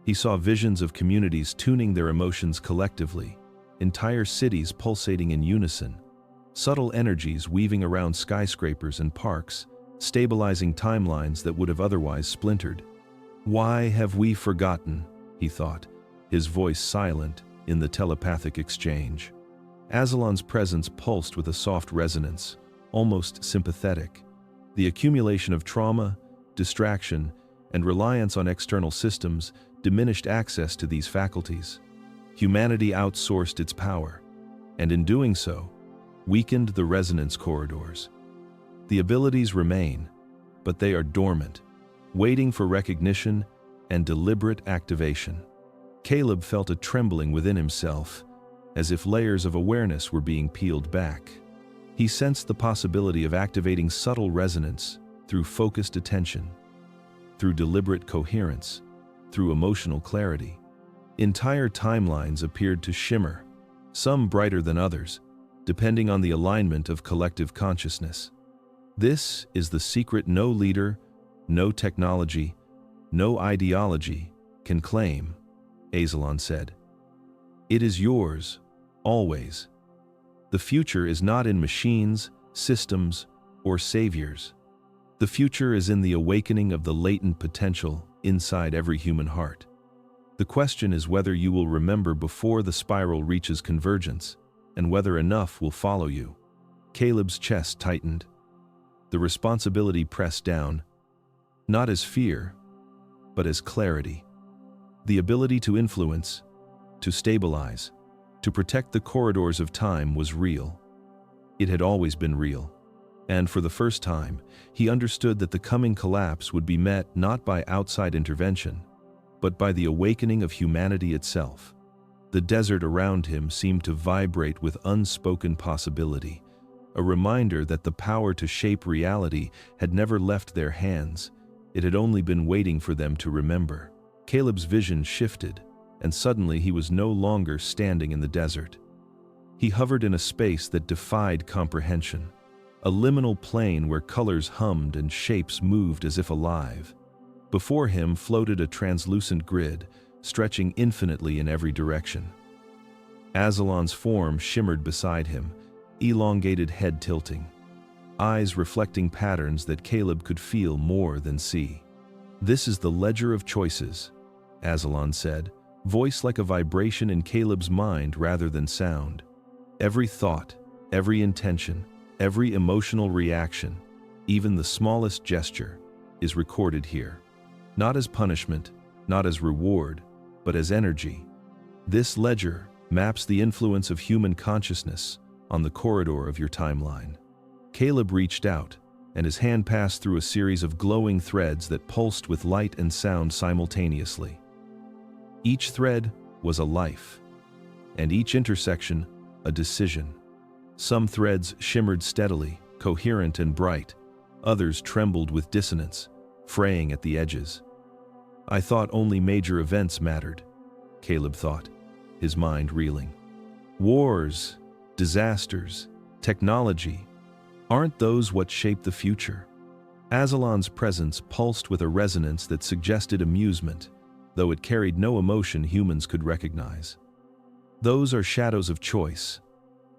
He saw visions of communities tuning their emotions collectively, entire cities pulsating in unison, subtle energies weaving around skyscrapers and parks, stabilizing timelines that would have otherwise splintered. Why have we forgotten? He thought, his voice silent in the telepathic exchange. Azalon's presence pulsed with a soft resonance, almost sympathetic. The accumulation of trauma, distraction, and reliance on external systems diminished access to these faculties. Humanity outsourced its power, and in doing so, weakened the resonance corridors. The abilities remain, but they are dormant, waiting for recognition and deliberate activation. Caleb felt a trembling within himself, as if layers of awareness were being peeled back. He sensed the possibility of activating subtle resonance through focused attention, through deliberate coherence, through emotional clarity. Entire timelines appeared to shimmer, some brighter than others, depending on the alignment of collective consciousness. This is the secret no leader, no technology, no ideology can claim, Azalon said. It is yours, always. The future is not in machines, systems, or saviors. The future is in the awakening of the latent potential inside every human heart. The question is whether you will remember before the spiral reaches convergence, and whether enough will follow you. Caleb's chest tightened. The responsibility pressed down, not as fear, but as clarity. The ability to influence, to stabilize, to protect the corridors of time was real. It had always been real. And for the first time, he understood that the coming collapse would be met not by outside intervention, but by the awakening of humanity itself. The desert around him seemed to vibrate with unspoken possibility, a reminder that the power to shape reality had never left their hands. It had only been waiting for them to remember. Caleb's vision shifted, and suddenly he was no longer standing in the desert. He hovered in a space that defied comprehension, a liminal plane where colors hummed and shapes moved as if alive. Before him floated a translucent grid, stretching infinitely in every direction. Azalon's form shimmered beside him, elongated head tilting, eyes reflecting patterns that Caleb could feel more than see. This is the ledger of choices, Azalon said, voice like a vibration in Caleb's mind rather than sound. Every thought, every intention, every emotional reaction, even the smallest gesture, is recorded here. Not as punishment, not as reward, but as energy. This ledger maps the influence of human consciousness on the corridor of your timeline. Caleb reached out, and his hand passed through a series of glowing threads that pulsed with light and sound simultaneously. Each thread was a life, and each intersection a decision. Some threads shimmered steadily, coherent and bright. Others trembled with dissonance, fraying at the edges. I thought only major events mattered, Caleb thought, his mind reeling. Wars, disasters, technology, aren't those what shape the future? Aslan presence pulsed with a resonance that suggested amusement, though it carried no emotion humans could recognize. Those are shadows of choice,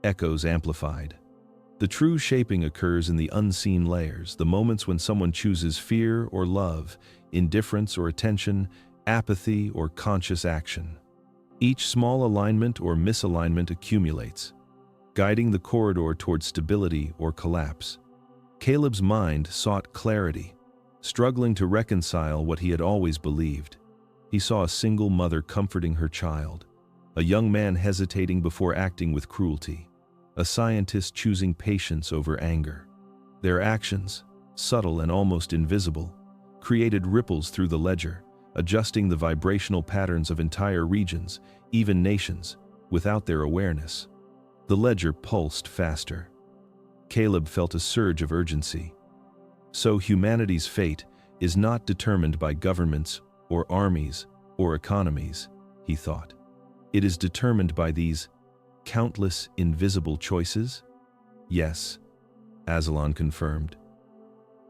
echoes amplified. The true shaping occurs in the unseen layers, the moments when someone chooses fear or love, indifference or attention, apathy or conscious action. Each small alignment or misalignment accumulates, guiding the corridor toward stability or collapse. Caleb's mind sought clarity, struggling to reconcile what he had always believed. He saw a single mother comforting her child, a young man hesitating before acting with cruelty, a scientist choosing patience over anger. Their actions, subtle and almost invisible, created ripples through the ledger, adjusting the vibrational patterns of entire regions, even nations, without their awareness. The ledger pulsed faster. Caleb felt a surge of urgency. So humanity's fate is not determined by governments or armies or economies, he thought. It is determined by these countless invisible choices? Yes, Aslan confirmed.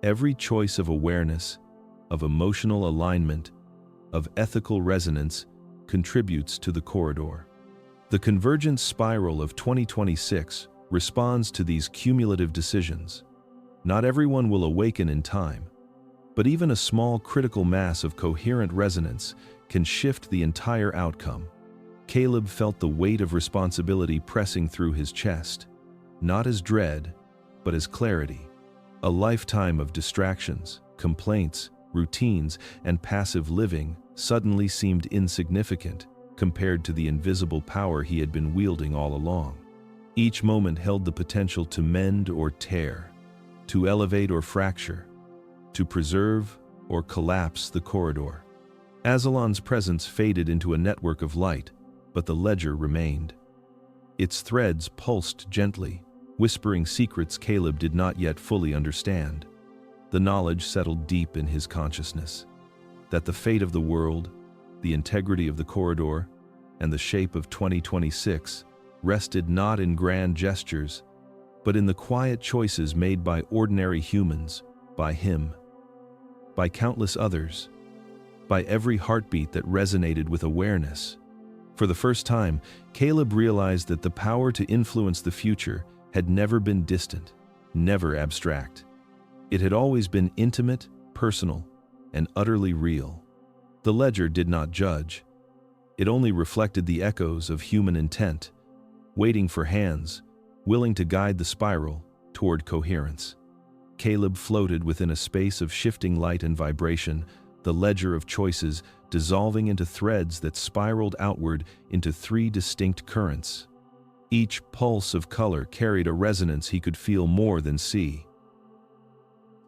Every choice of awareness, of emotional alignment, of ethical resonance contributes to the corridor. The convergence spiral of 2026 responds to these cumulative decisions. Not everyone will awaken in time, but even a small critical mass of coherent resonance can shift the entire outcome. Caleb felt the weight of responsibility pressing through his chest, not as dread, but as clarity. A lifetime of distractions, complaints, routines, and passive living suddenly seemed insignificant compared to the invisible power he had been wielding all along. Each moment held the potential to mend or tear, to elevate or fracture, to preserve or collapse the corridor. Aslan's presence faded into a network of light, but the ledger remained. Its threads pulsed gently, whispering secrets Caleb did not yet fully understand. The knowledge settled deep in his consciousness that the fate of the world, the integrity of the corridor, and the shape of 2026 rested not in grand gestures, but in the quiet choices made by ordinary humans, by him, by countless others, by every heartbeat that resonated with awareness. For the first time, Caleb realized that the power to influence the future had never been distant, never abstract. It had always been intimate, personal, and utterly real. The ledger did not judge. It only reflected the echoes of human intent, waiting for hands, willing to guide the spiral toward coherence. Caleb floated within a space of shifting light and vibration, the ledger of choices dissolving into threads that spiraled outward into three distinct currents. Each pulse of color carried a resonance he could feel more than see.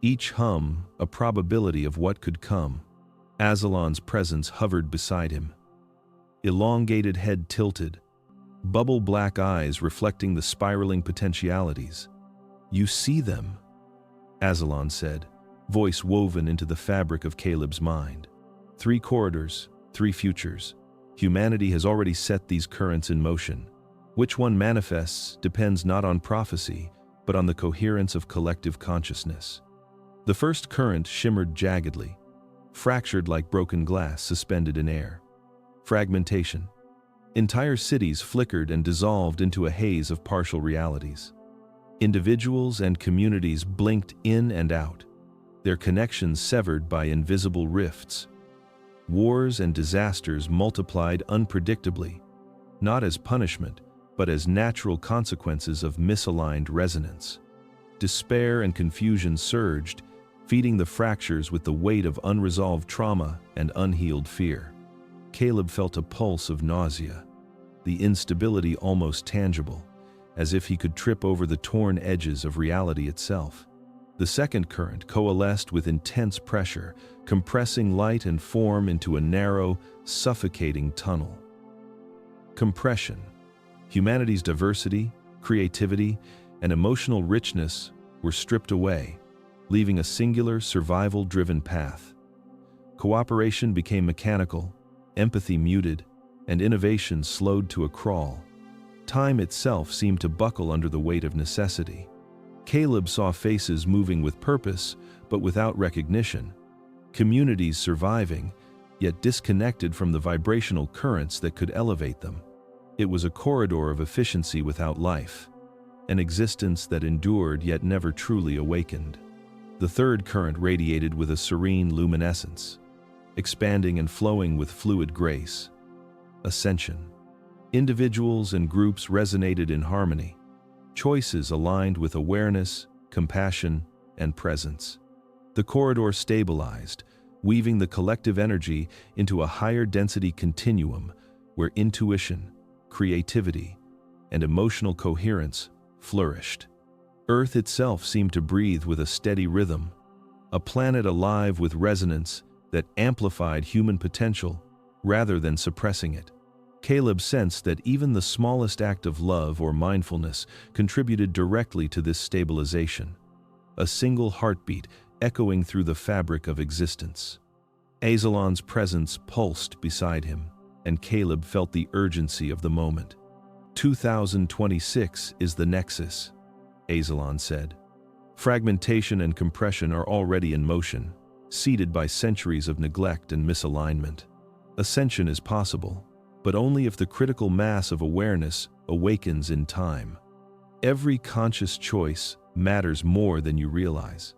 Each hum a probability of what could come. Aslan's presence hovered beside him. Elongated head tilted, bubble black eyes reflecting the spiraling potentialities. "You see them," Aslan said, voice woven into the fabric of Caleb's mind. Three corridors, three futures. Humanity has already set these currents in motion. Which one manifests depends not on prophecy, but on the coherence of collective consciousness. The first current shimmered jaggedly, fractured like broken glass suspended in air. Fragmentation. Entire cities flickered and dissolved into a haze of partial realities. Individuals and communities blinked in and out, their connections severed by invisible rifts. Wars and disasters multiplied unpredictably, not as punishment, but as natural consequences of misaligned resonance. Despair and confusion surged, feeding the fractures with the weight of unresolved trauma and unhealed fear. Caleb felt a pulse of nausea, the instability almost tangible, as if he could trip over the torn edges of reality itself. The second current coalesced with intense pressure, compressing light and form into a narrow, suffocating tunnel. Compression. Humanity's diversity, creativity, and emotional richness were stripped away, leaving a singular, survival-driven path. Cooperation became mechanical, empathy muted, and innovation slowed to a crawl. Time itself seemed to buckle under the weight of necessity. Caleb saw faces moving with purpose, but without recognition. Communities surviving, yet disconnected from the vibrational currents that could elevate them. It was a corridor of efficiency without life, an existence that endured yet never truly awakened. The third current radiated with a serene luminescence, expanding and flowing with fluid grace. Ascension. Individuals and groups resonated in harmony. Choices aligned with awareness, compassion, and presence. The corridor stabilized, weaving the collective energy into a higher density continuum where intuition, creativity, and emotional coherence flourished. Earth itself seemed to breathe with a steady rhythm, a planet alive with resonance that amplified human potential rather than suppressing it. Caleb sensed that even the smallest act of love or mindfulness contributed directly to this stabilization, a single heartbeat echoing through the fabric of existence. Azalon's presence pulsed beside him, and Caleb felt the urgency of the moment. 2026 is the nexus, Azalon said. Fragmentation and compression are already in motion, seeded by centuries of neglect and misalignment. Ascension is possible, but only if the critical mass of awareness awakens in time. Every conscious choice matters more than you realize.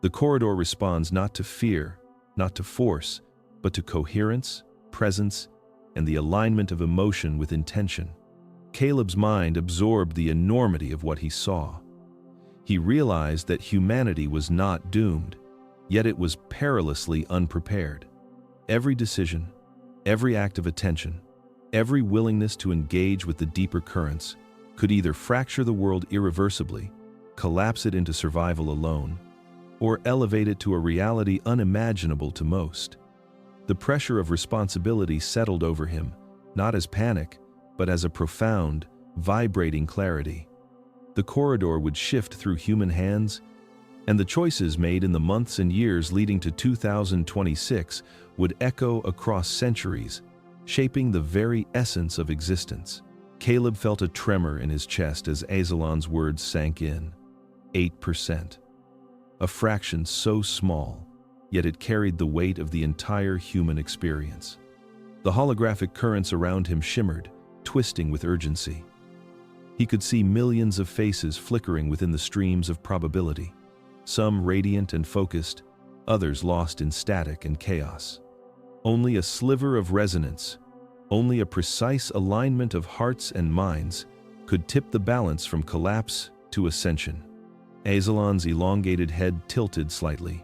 The corridor responds not to fear, not to force, but to coherence, presence, and the alignment of emotion with intention. Caleb's mind absorbed the enormity of what he saw. He realized that humanity was not doomed, yet it was perilously unprepared. Every decision, every act of attention, every willingness to engage with the deeper currents could either fracture the world irreversibly, collapse it into survival alone, or elevate it to a reality unimaginable to most. The pressure of responsibility settled over him, not as panic, but as a profound, vibrating clarity. The corridor would shift through human hands, and the choices made in the months and years leading to 2026 would echo across centuries, shaping the very essence of existence. Caleb felt a tremor in his chest as Azalon's words sank in. 8%. A fraction so small, yet it carried the weight of the entire human experience. The holographic currents around him shimmered, twisting with urgency. He could see millions of faces flickering within the streams of probability, some radiant and focused, others lost in static and chaos. Only a sliver of resonance, only a precise alignment of hearts and minds could tip the balance from collapse to ascension. Azalon's elongated head tilted slightly,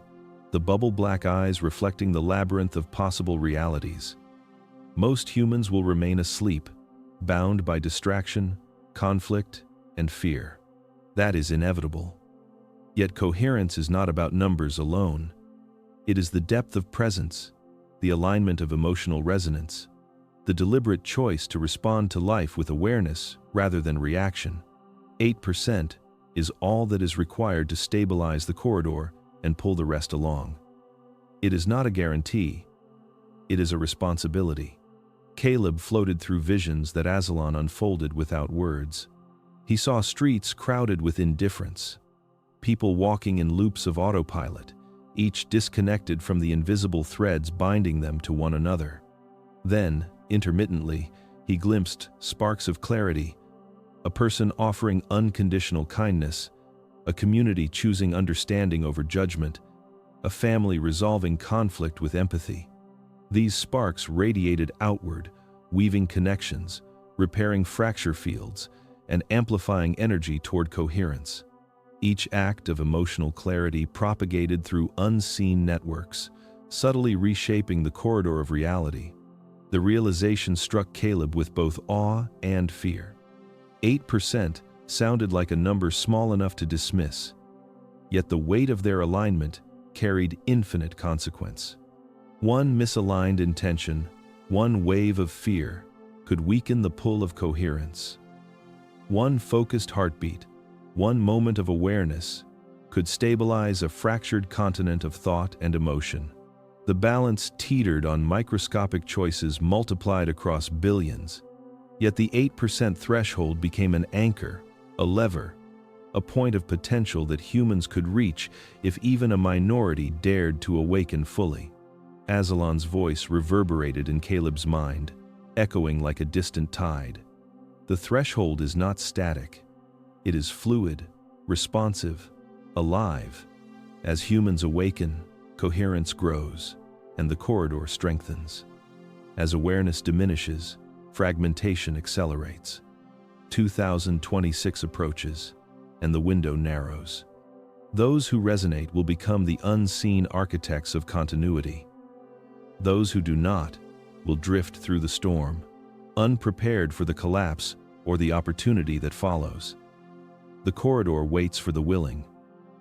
the bubble-black eyes reflecting the labyrinth of possible realities. Most humans will remain asleep, bound by distraction, conflict, and fear. That is inevitable. Yet coherence is not about numbers alone. It is the depth of presence, the alignment of emotional resonance, the deliberate choice to respond to life with awareness rather than reaction. 8% is all that is required to stabilize the corridor and pull the rest along. It is not a guarantee. It is a responsibility. Caleb floated through visions that Azalon unfolded without words. He saw streets crowded with indifference, people walking in loops of autopilot, each disconnected from the invisible threads binding them to one another. Then, intermittently, he glimpsed sparks of clarity, a person offering unconditional kindness, a community choosing understanding over judgment, a family resolving conflict with empathy. These sparks radiated outward, weaving connections, repairing fracture fields, and amplifying energy toward coherence. Each act of emotional clarity propagated through unseen networks, subtly reshaping the corridor of reality. The realization struck Caleb with both awe and fear. 8% sounded like a number small enough to dismiss, yet the weight of their alignment carried infinite consequence. One misaligned intention, one wave of fear, could weaken the pull of coherence. One focused heartbeat, one moment of awareness, could stabilize a fractured continent of thought and emotion. The balance teetered on microscopic choices multiplied across billions, yet the 8% threshold became an anchor, a lever, a point of potential that humans could reach if even a minority dared to awaken fully. Aslan's voice reverberated in Caleb's mind, echoing like a distant tide. The threshold is not static. It is fluid, responsive, alive. As humans awaken, coherence grows, and the corridor strengthens. As awareness diminishes, fragmentation accelerates. 2026 approaches, and the window narrows. Those who resonate will become the unseen architects of continuity. Those who do not will drift through the storm, unprepared for the collapse or the opportunity that follows. The corridor waits for the willing.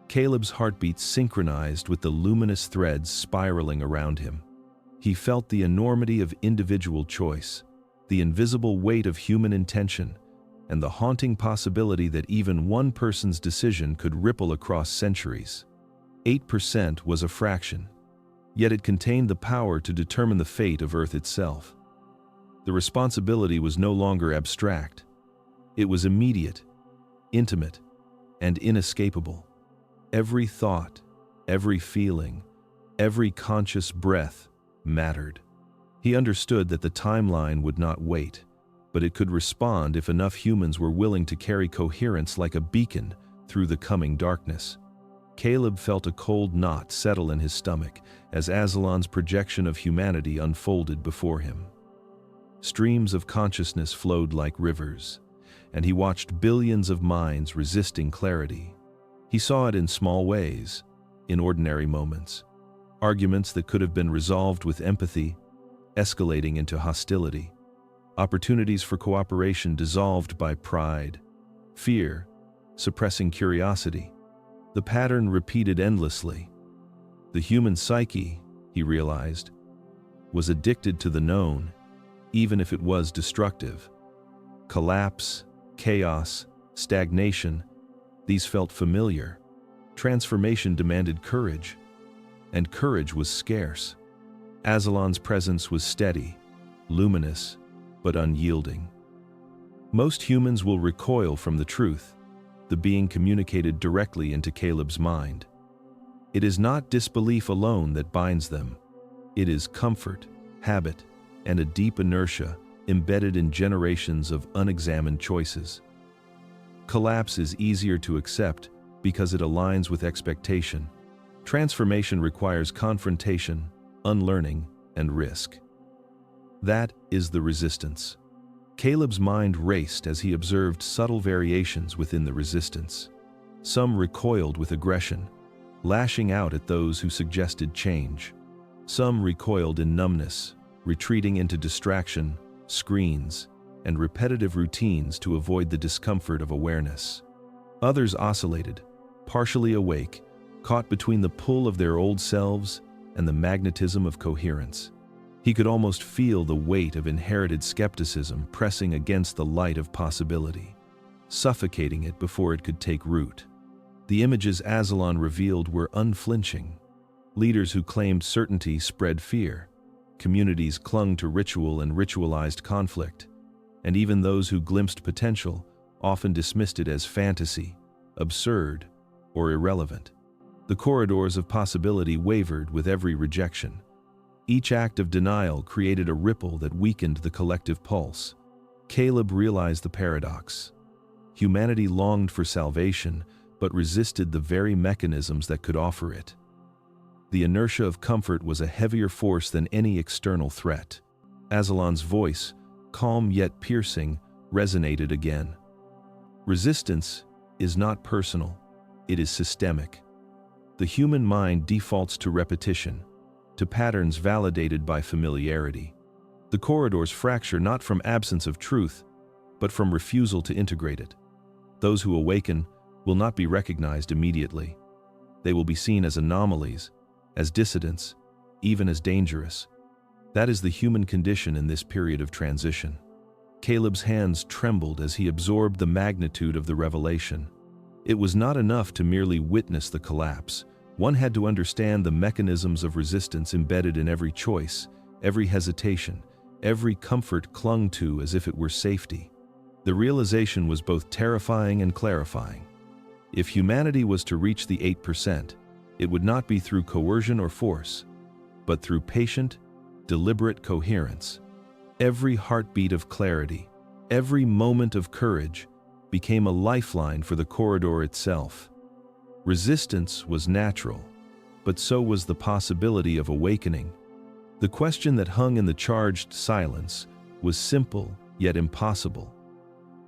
Caleb's heartbeat synchronized with the luminous threads spiraling around him. He felt the enormity of individual choice, the invisible weight of human intention, and the haunting possibility that even one person's decision could ripple across centuries. 8% was a fraction, yet it contained the power to determine the fate of Earth itself. The responsibility was no longer abstract. It was immediate, intimate, and inescapable. Every thought, every feeling, every conscious breath mattered. He understood that the timeline would not wait, but it could respond if enough humans were willing to carry coherence like a beacon through the coming darkness. Caleb felt a cold knot settle in his stomach as Aslan's projection of humanity unfolded before him. Streams of consciousness flowed like rivers, and he watched billions of minds resisting clarity. He saw it in small ways, in ordinary moments. Arguments that could have been resolved with empathy, escalating into hostility. Opportunities for cooperation dissolved by pride, fear, suppressing curiosity. The pattern repeated endlessly. The human psyche, he realized, was addicted to the known, even if it was destructive. Collapse, chaos, stagnation, these felt familiar. Transformation demanded courage, and courage was scarce. Aslan's presence was steady, luminous, but unyielding. Most humans will recoil from the truth, the being communicated directly into Caleb's mind. It is not disbelief alone that binds them. It is comfort, habit, and a deep inertia embedded in generations of unexamined choices. Collapse is easier to accept because it aligns with expectation. Transformation requires confrontation, unlearning, and risk. That is the resistance. Caleb's mind raced as he observed subtle variations within the resistance. Some recoiled with aggression, lashing out at those who suggested change. Some recoiled in numbness, retreating into distraction, screens, and repetitive routines to avoid the discomfort of awareness. Others oscillated, partially awake, caught between the pull of their old selves and the magnetism of coherence. He could almost feel the weight of inherited skepticism pressing against the light of possibility, suffocating it before it could take root. The images Aslan revealed were unflinching. Leaders who claimed certainty spread fear. Communities clung to ritual and ritualized conflict. And even those who glimpsed potential often dismissed it as fantasy, absurd, or irrelevant. The corridors of possibility wavered with every rejection. Each act of denial created a ripple that weakened the collective pulse. Caleb realized the paradox. Humanity longed for salvation, but resisted the very mechanisms that could offer it. The inertia of comfort was a heavier force than any external threat. Aslan's voice, calm yet piercing, resonated again. Resistance is not personal, it is systemic. The human mind defaults to repetition, to patterns validated by familiarity. The corridors fracture not from absence of truth, but from refusal to integrate it. Those who awaken will not be recognized immediately. They will be seen as anomalies, as dissidents, even as dangerous. That is the human condition in this period of transition. Caleb's hands trembled as he absorbed the magnitude of the revelation. It was not enough to merely witness the collapse. One had to understand the mechanisms of resistance embedded in every choice, every hesitation, every comfort clung to as if it were safety. The realization was both terrifying and clarifying. If humanity was to reach the 8%, it would not be through coercion or force, but through patient, deliberate coherence. Every heartbeat of clarity, every moment of courage, became a lifeline for the corridor itself. Resistance was natural, but so was the possibility of awakening. The question that hung in the charged silence was simple yet impossible.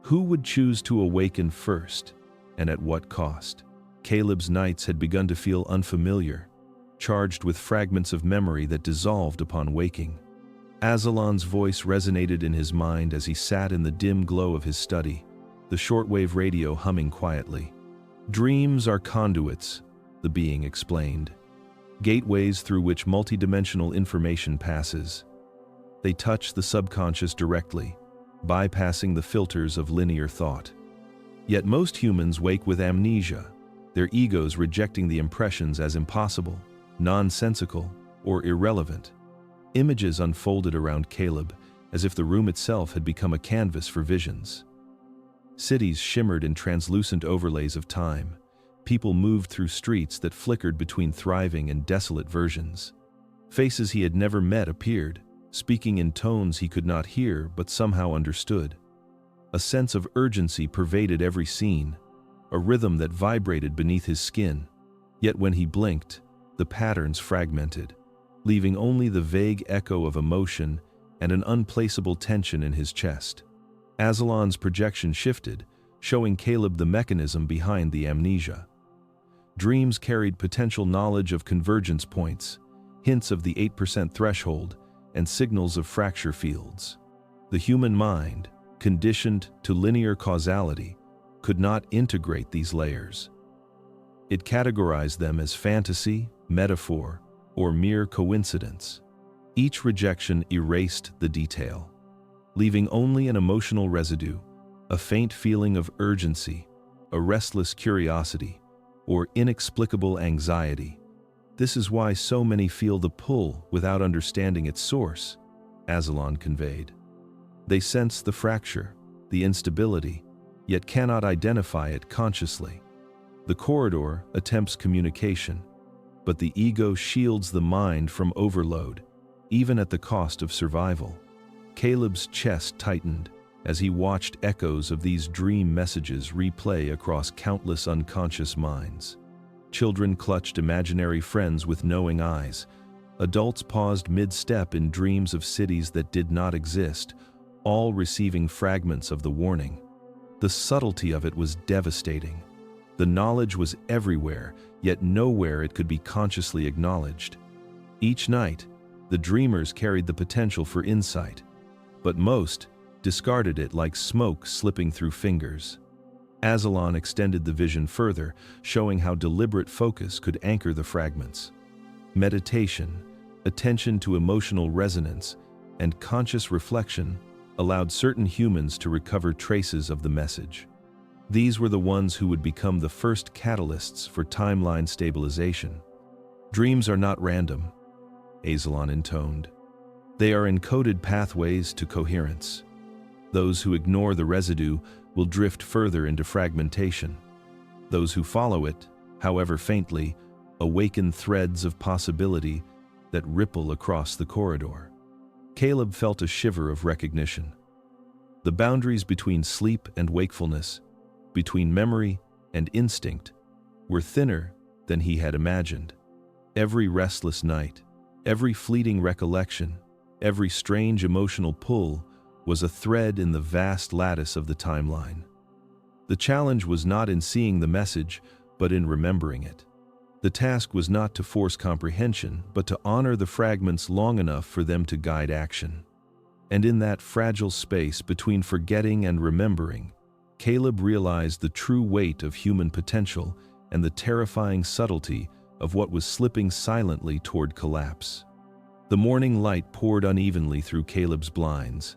Who would choose to awaken first, and at what cost? Caleb's nights had begun to feel unfamiliar, charged with fragments of memory that dissolved upon waking. Aslan's voice resonated in his mind as he sat in the dim glow of his study, the shortwave radio humming quietly. Dreams are conduits, the being explained. Gateways through which multidimensional information passes. They touch the subconscious directly, bypassing the filters of linear thought. Yet most humans wake with amnesia, their egos rejecting the impressions as impossible, nonsensical, or irrelevant. Images unfolded around Caleb as if the room itself had become a canvas for visions. Cities shimmered in translucent overlays of time. People moved through streets that flickered between thriving and desolate versions. Faces he had never met appeared, speaking in tones he could not hear but somehow understood. A sense of urgency pervaded every scene, a rhythm that vibrated beneath his skin. Yet when he blinked, the patterns fragmented, leaving only the vague echo of emotion and an unplaceable tension in his chest. Aslan's projection shifted, showing Caleb the mechanism behind the amnesia. Dreams carried potential knowledge of convergence points, hints of the 8% threshold, and signals of fracture fields. The human mind, conditioned to linear causality, could not integrate these layers. It categorized them as fantasy, metaphor, or mere coincidence. Each rejection erased the detail, leaving only an emotional residue, a faint feeling of urgency, a restless curiosity, or inexplicable anxiety. This is why so many feel the pull without understanding its source, Aslan conveyed. They sense the fracture, the instability, yet cannot identify it consciously. The corridor attempts communication, but the ego shields the mind from overload, even at the cost of survival. Caleb's chest tightened as he watched echoes of these dream messages replay across countless unconscious minds. Children clutched imaginary friends with knowing eyes. Adults paused mid-step in dreams of cities that did not exist, all receiving fragments of the warning. The subtlety of it was devastating. The knowledge was everywhere, yet nowhere it could be consciously acknowledged. Each night, the dreamers carried the potential for insight, but most discarded it like smoke slipping through fingers. Aslan extended the vision further, showing how deliberate focus could anchor the fragments. Meditation, attention to emotional resonance, and conscious reflection allowed certain humans to recover traces of the message. These were the ones who would become the first catalysts for timeline stabilization. Dreams are not random, Aslan intoned. They are encoded pathways to coherence. Those who ignore the residue will drift further into fragmentation. Those who follow it, however faintly, awaken threads of possibility that ripple across the corridor. Caleb felt a shiver of recognition. The boundaries between sleep and wakefulness, between memory and instinct, were thinner than he had imagined. Every restless night, every fleeting recollection, every strange emotional pull was a thread in the vast lattice of the timeline. The challenge was not in seeing the message, but in remembering it. The task was not to force comprehension, but to honor the fragments long enough for them to guide action. And in that fragile space between forgetting and remembering, Caleb realized the true weight of human potential and the terrifying subtlety of what was slipping silently toward collapse. The morning light poured unevenly through Caleb's blinds,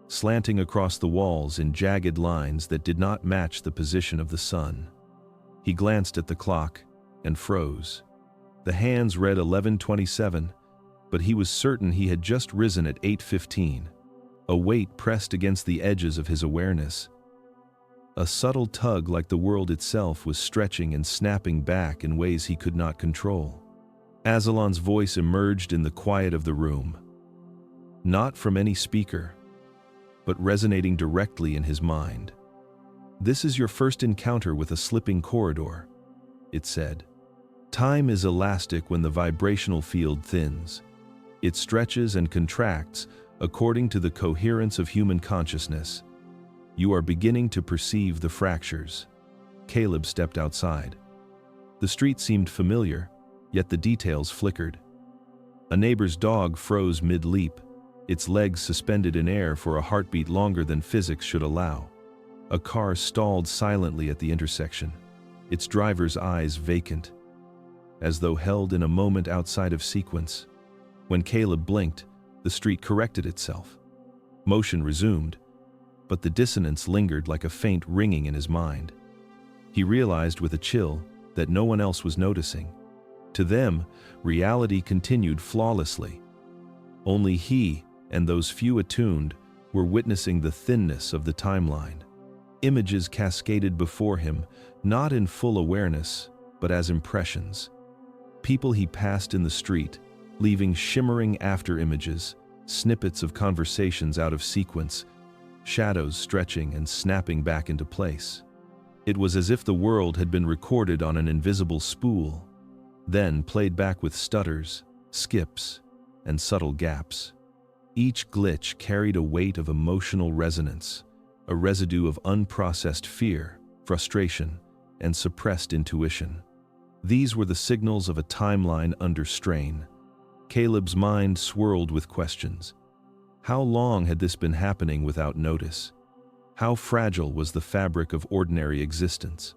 slanting across the walls in jagged lines that did not match the position of the sun. He glanced at the clock and froze. The hands read 11:27, but he was certain he had just risen at 8:15. A weight pressed against the edges of his awareness. A subtle tug like the world itself was stretching and snapping back in ways he could not control. Aslan's voice emerged in the quiet of the room. Not from any speaker, but resonating directly in his mind. "This is your first encounter with a slipping corridor," it said. "Time is elastic when the vibrational field thins. It stretches and contracts according to the coherence of human consciousness. You are beginning to perceive the fractures." Caleb stepped outside. The street seemed familiar, yet the details flickered. A neighbor's dog froze mid-leap, its legs suspended in air for a heartbeat longer than physics should allow. A car stalled silently at the intersection, its driver's eyes vacant, as though held in a moment outside of sequence. When Caleb blinked, the street corrected itself. Motion resumed, but the dissonance lingered like a faint ringing in his mind. He realized with a chill that no one else was noticing. To them, reality continued flawlessly. Only he, and those few attuned, were witnessing the thinness of the timeline. Images cascaded before him, not in full awareness, but as impressions. People he passed in the street, leaving shimmering after-images, snippets of conversations out of sequence, shadows stretching and snapping back into place. It was as if the world had been recorded on an invisible spool, then played back with stutters, skips, and subtle gaps. Each glitch carried a weight of emotional resonance, a residue of unprocessed fear, frustration, and suppressed intuition. These were the signals of a timeline under strain. Caleb's mind swirled with questions. How long had this been happening without notice? How fragile was the fabric of ordinary existence?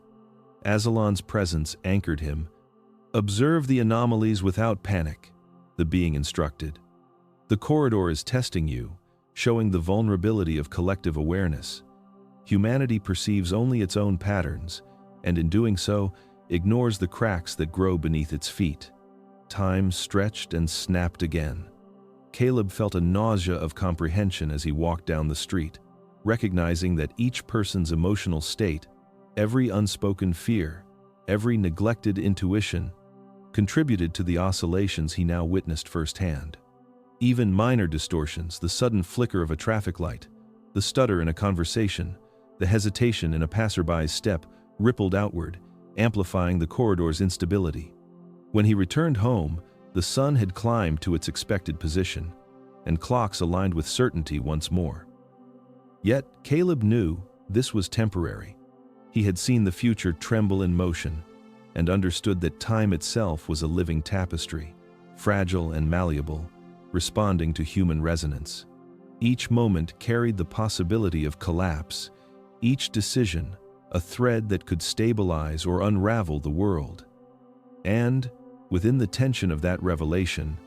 Aslan's presence anchored him. "Observe the anomalies without panic," the being instructed. "The corridor is testing you, showing the vulnerability of collective awareness. Humanity perceives only its own patterns, and in doing so, ignores the cracks that grow beneath its feet." Time stretched and snapped again. Caleb felt a nausea of comprehension as he walked down the street, recognizing that each person's emotional state, every unspoken fear, every neglected intuition, contributed to the oscillations he now witnessed firsthand. Even minor distortions, the sudden flicker of a traffic light, the stutter in a conversation, the hesitation in a passerby's step, rippled outward, amplifying the corridor's instability. When he returned home, the sun had climbed to its expected position, and clocks aligned with certainty once more. Yet, Caleb knew this was temporary. He had seen the future tremble in motion, and understood that time itself was a living tapestry, fragile and malleable, responding to human resonance. Each moment carried the possibility of collapse, each decision a thread that could stabilize or unravel the world. And, within the tension of that revelation,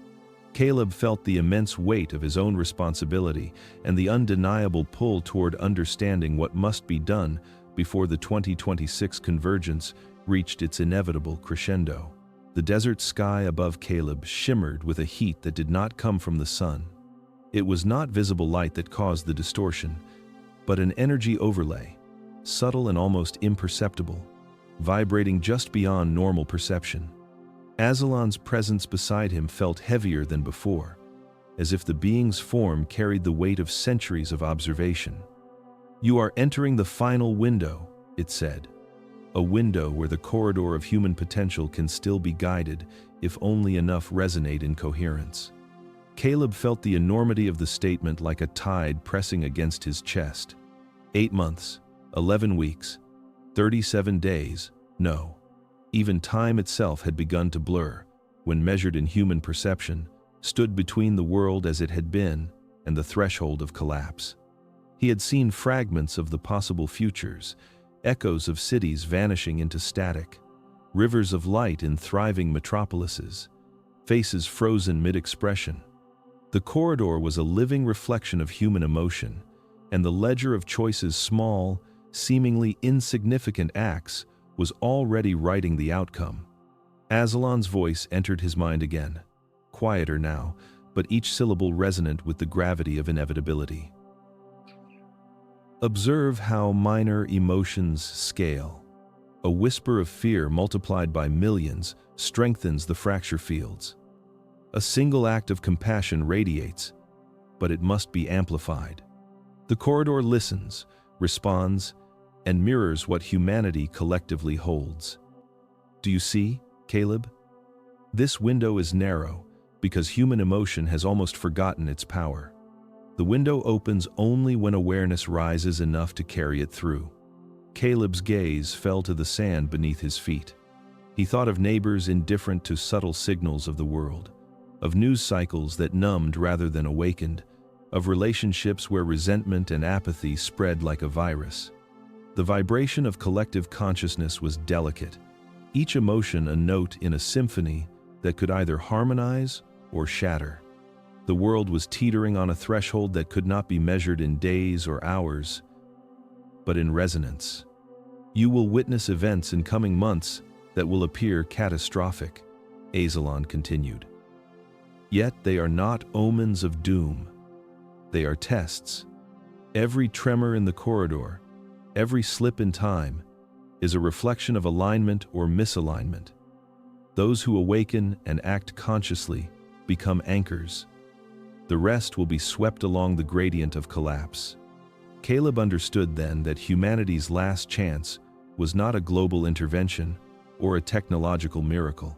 Caleb felt the immense weight of his own responsibility and the undeniable pull toward understanding what must be done before the 2026 convergence reached its inevitable crescendo. The desert sky above Caleb shimmered with a heat that did not come from the sun. It was not visible light that caused the distortion, but an energy overlay, subtle and almost imperceptible, vibrating just beyond normal perception. Aslan's presence beside him felt heavier than before, as if the being's form carried the weight of centuries of observation. "You are entering the final window," it said. "A window where the corridor of human potential can still be guided, if only enough resonate in coherence. Caleb felt the enormity of the statement like a tide pressing against his chest. 8 months, 11 weeks, 37 days, no. Even time itself had begun to blur, when measured in human perception, stood between the world as it had been and the threshold of collapse. He had seen fragments of the possible futures, echoes of cities vanishing into static, rivers of light in thriving metropolises, faces frozen mid-expression. The corridor was a living reflection of human emotion, and the ledger of Choice's small, seemingly insignificant acts was already writing the outcome. Aslan's voice entered his mind again, quieter now, but each syllable resonant with the gravity of inevitability. Observe how minor emotions scale. A whisper of fear multiplied by millions strengthens the fracture fields. A single act of compassion radiates, but it must be amplified. The corridor listens, responds, and mirrors what humanity collectively holds. Do you see, Caleb? This window is narrow because human emotion has almost forgotten its power. The window opens only when awareness rises enough to carry it through. Caleb's gaze fell to the sand beneath his feet. He thought of neighbors indifferent to subtle signals of the world, of news cycles that numbed rather than awakened, of relationships where resentment and apathy spread like a virus. The vibration of collective consciousness was delicate, each emotion a note in a symphony that could either harmonize or shatter. The world was teetering on a threshold that could not be measured in days or hours, but in resonance. You will witness events in coming months that will appear catastrophic, Aslan continued. Yet they are not omens of doom. They are tests. Every tremor in the corridor, every slip in time, is a reflection of alignment or misalignment. Those who awaken and act consciously become anchors. The rest will be swept along the gradient of collapse. Caleb understood then that humanity's last chance was not a global intervention or a technological miracle.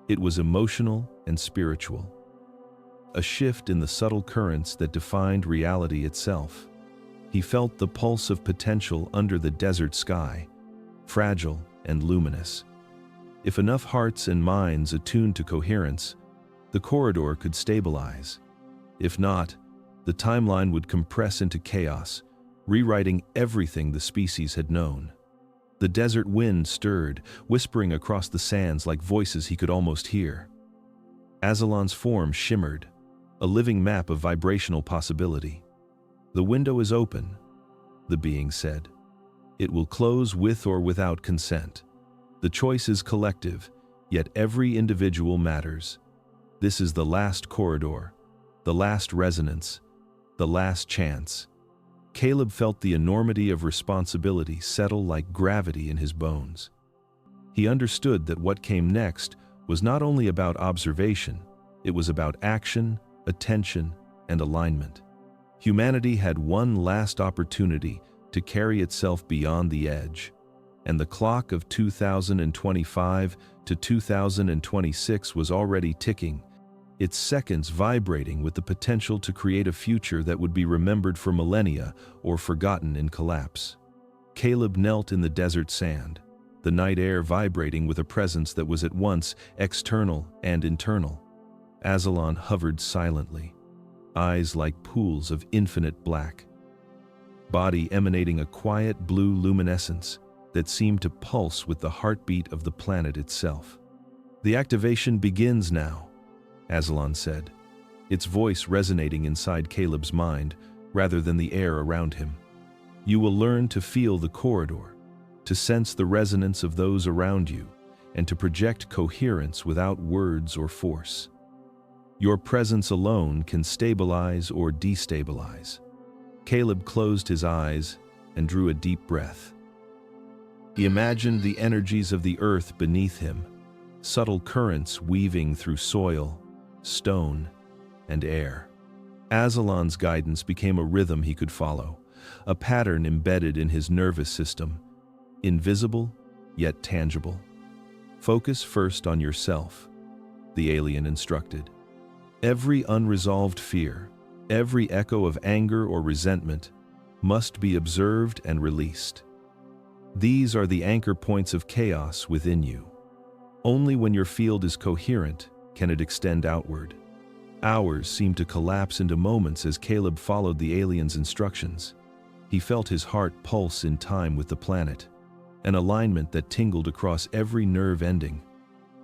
It was emotional and spiritual. A shift in the subtle currents that defined reality itself. He felt the pulse of potential under the desert sky, fragile and luminous. If enough hearts and minds attuned to coherence, the corridor could stabilize. If not, the timeline would compress into chaos, rewriting everything the species had known. The desert wind stirred, whispering across the sands like voices he could almost hear. Aslan's form shimmered, a living map of vibrational possibility. The window is open, the being said. It will close with or without consent. The choice is collective, yet every individual matters. This is the last corridor, the last resonance, the last chance. Caleb felt the enormity of responsibility settle like gravity in his bones. He understood that what came next was not only about observation, it was about action, attention, and alignment. Humanity had one last opportunity to carry itself beyond the edge, and the clock of 2025 to 2026 was already ticking, its seconds vibrating with the potential to create a future that would be remembered for millennia or forgotten in collapse. Caleb knelt in the desert sand, the night air vibrating with a presence that was at once external and internal. Aslan hovered silently, eyes like pools of infinite black, body emanating a quiet blue luminescence that seemed to pulse with the heartbeat of the planet itself. The activation begins now, Aslan said, its voice resonating inside Caleb's mind rather than the air around him. You will learn to feel the corridor, to sense the resonance of those around you, and to project coherence without words or force. Your presence alone can stabilize or destabilize. Caleb closed his eyes and drew a deep breath. He imagined the energies of the earth beneath him, subtle currents weaving through soil, stone, and air. Aslan's guidance became a rhythm he could follow, a pattern embedded in his nervous system, invisible yet tangible. Focus first on yourself. the alien instructed. Every unresolved fear, every echo of anger or resentment must be observed and released. These are the anchor points of chaos within you. Only when your field is coherent can it extend outward. Hours seemed to collapse into moments as Caleb followed the alien's instructions. He felt his heart pulse in time with the planet, an alignment that tingled across every nerve ending.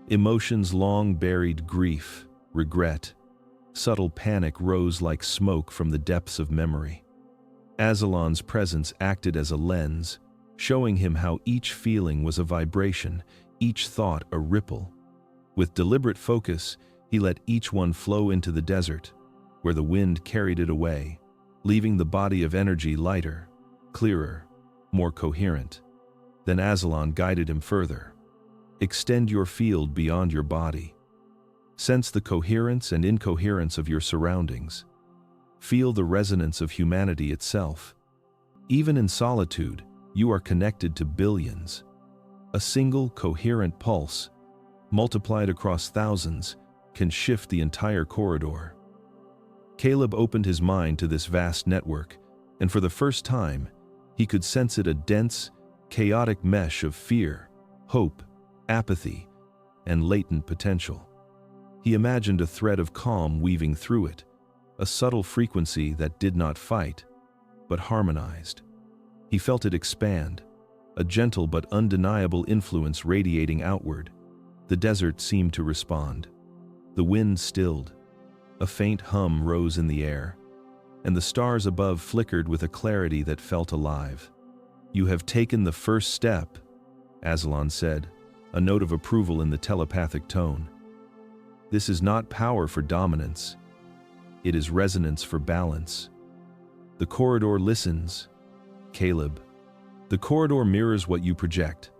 Emotions long buried, grief, regret, subtle panic rose like smoke from the depths of memory. Aslan presence acted as a lens, showing him how each feeling was a vibration, each thought a ripple. With deliberate focus, he let each one flow into the desert, where the wind carried it away, leaving the body of energy lighter, clearer, more coherent. Then Aslan guided him further. Extend your field beyond your body. Sense the coherence and incoherence of your surroundings. Feel the resonance of humanity itself. Even in solitude, you are connected to billions. A single coherent pulse, multiplied across thousands, can shift the entire corridor. Caleb opened his mind to this vast network, and for the first time, he could sense it, a dense, chaotic mesh of fear, hope, apathy, and latent potential. He imagined a thread of calm weaving through it, a subtle frequency that did not fight, but harmonized. He felt it expand, a gentle but undeniable influence radiating outward. The desert seemed to respond. The wind stilled. A faint hum rose in the air, and the stars above flickered with a clarity that felt alive. "You have taken the first step," Aslan said, a note of approval in the telepathic tone. "This is not power for dominance. It is resonance for balance." The corridor listens, Caleb. The corridor mirrors what you project.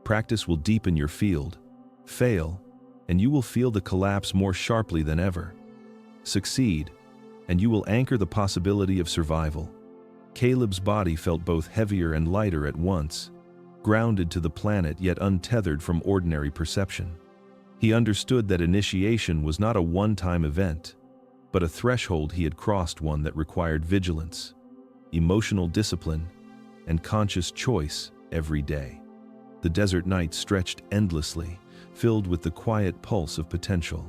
Practice will deepen your field. Fail, and you will feel the collapse more sharply than ever. Succeed, and you will anchor the possibility of survival. Caleb's body felt both heavier and lighter at once, grounded to the planet yet untethered from ordinary perception. He understood that initiation was not a one-time event, but a threshold he had crossed, one that required vigilance, emotional discipline, and conscious choice every day. The desert night stretched endlessly, filled with the quiet pulse of potential.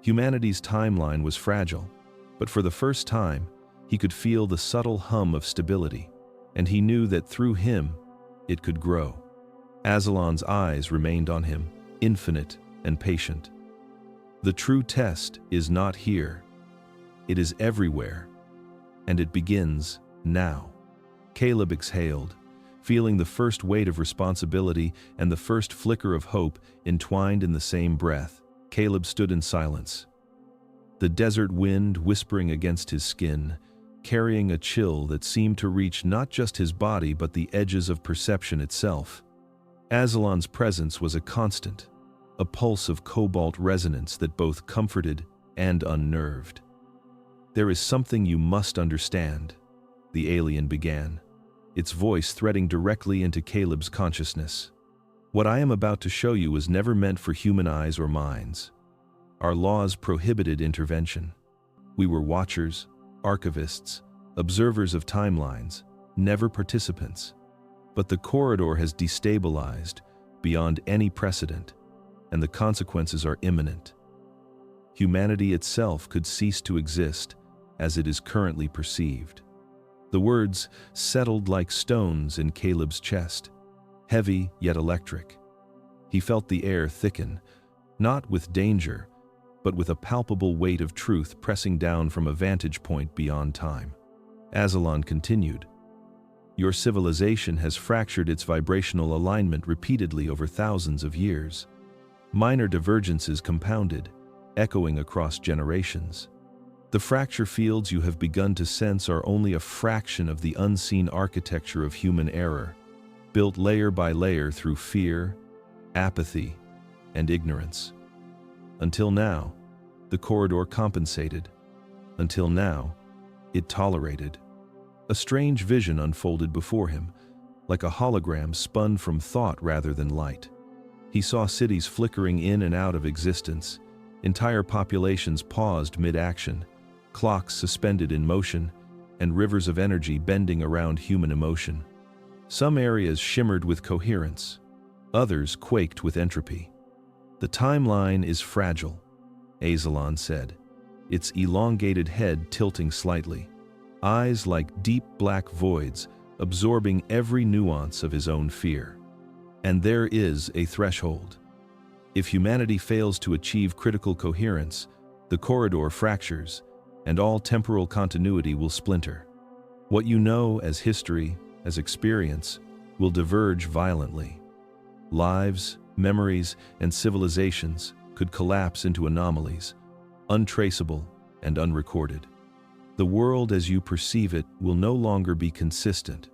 Humanity's timeline was fragile, but for the first time, he could feel the subtle hum of stability, and he knew that through him, it could grow. Aslan's eyes remained on him, infinite and patient. The true test is not here. It is everywhere, and it begins now. Caleb exhaled, feeling the first weight of responsibility and the first flicker of hope entwined in the same breath. Caleb stood in silence, the desert wind whispering against his skin, carrying a chill that seemed to reach not just his body but the edges of perception itself. Aslan's presence was a constant, a pulse of cobalt resonance that both comforted and unnerved. "There is something you must understand," the alien began, its voice threading directly into Caleb's consciousness. "What I am about to show you was never meant for human eyes or minds. Our laws prohibited intervention. We were watchers, archivists, observers of timelines, never participants. But the corridor has destabilized beyond any precedent, and the consequences are imminent. Humanity itself could cease to exist as it is currently perceived." The words settled like stones in Caleb's chest, heavy yet electric. He felt the air thicken, not with danger, but with a palpable weight of truth pressing down from a vantage point beyond time. Aslan continued, "Your civilization has fractured its vibrational alignment repeatedly over thousands of years. Minor divergences compounded, echoing across generations. The fracture fields you have begun to sense are only a fraction of the unseen architecture of human error, built layer by layer through fear, apathy, and ignorance. Until now, the corridor compensated. Until now, it tolerated." A strange vision unfolded before him, like a hologram spun from thought rather than light. He saw cities flickering in and out of existence, Entire populations paused mid-action, clocks suspended in motion, and rivers of energy bending around human emotion. Some areas shimmered with coherence, others quaked with entropy. "The timeline is fragile," Azalon said, its elongated head tilting slightly, eyes like deep black voids absorbing every nuance of his own fear. "And there is a threshold. If humanity fails to achieve critical coherence, the corridor fractures, and all temporal continuity will splinter. What you know as history, as experience, will diverge violently. Lives, memories, and civilizations could collapse into anomalies, untraceable and unrecorded. The world as you perceive it will no longer be consistent."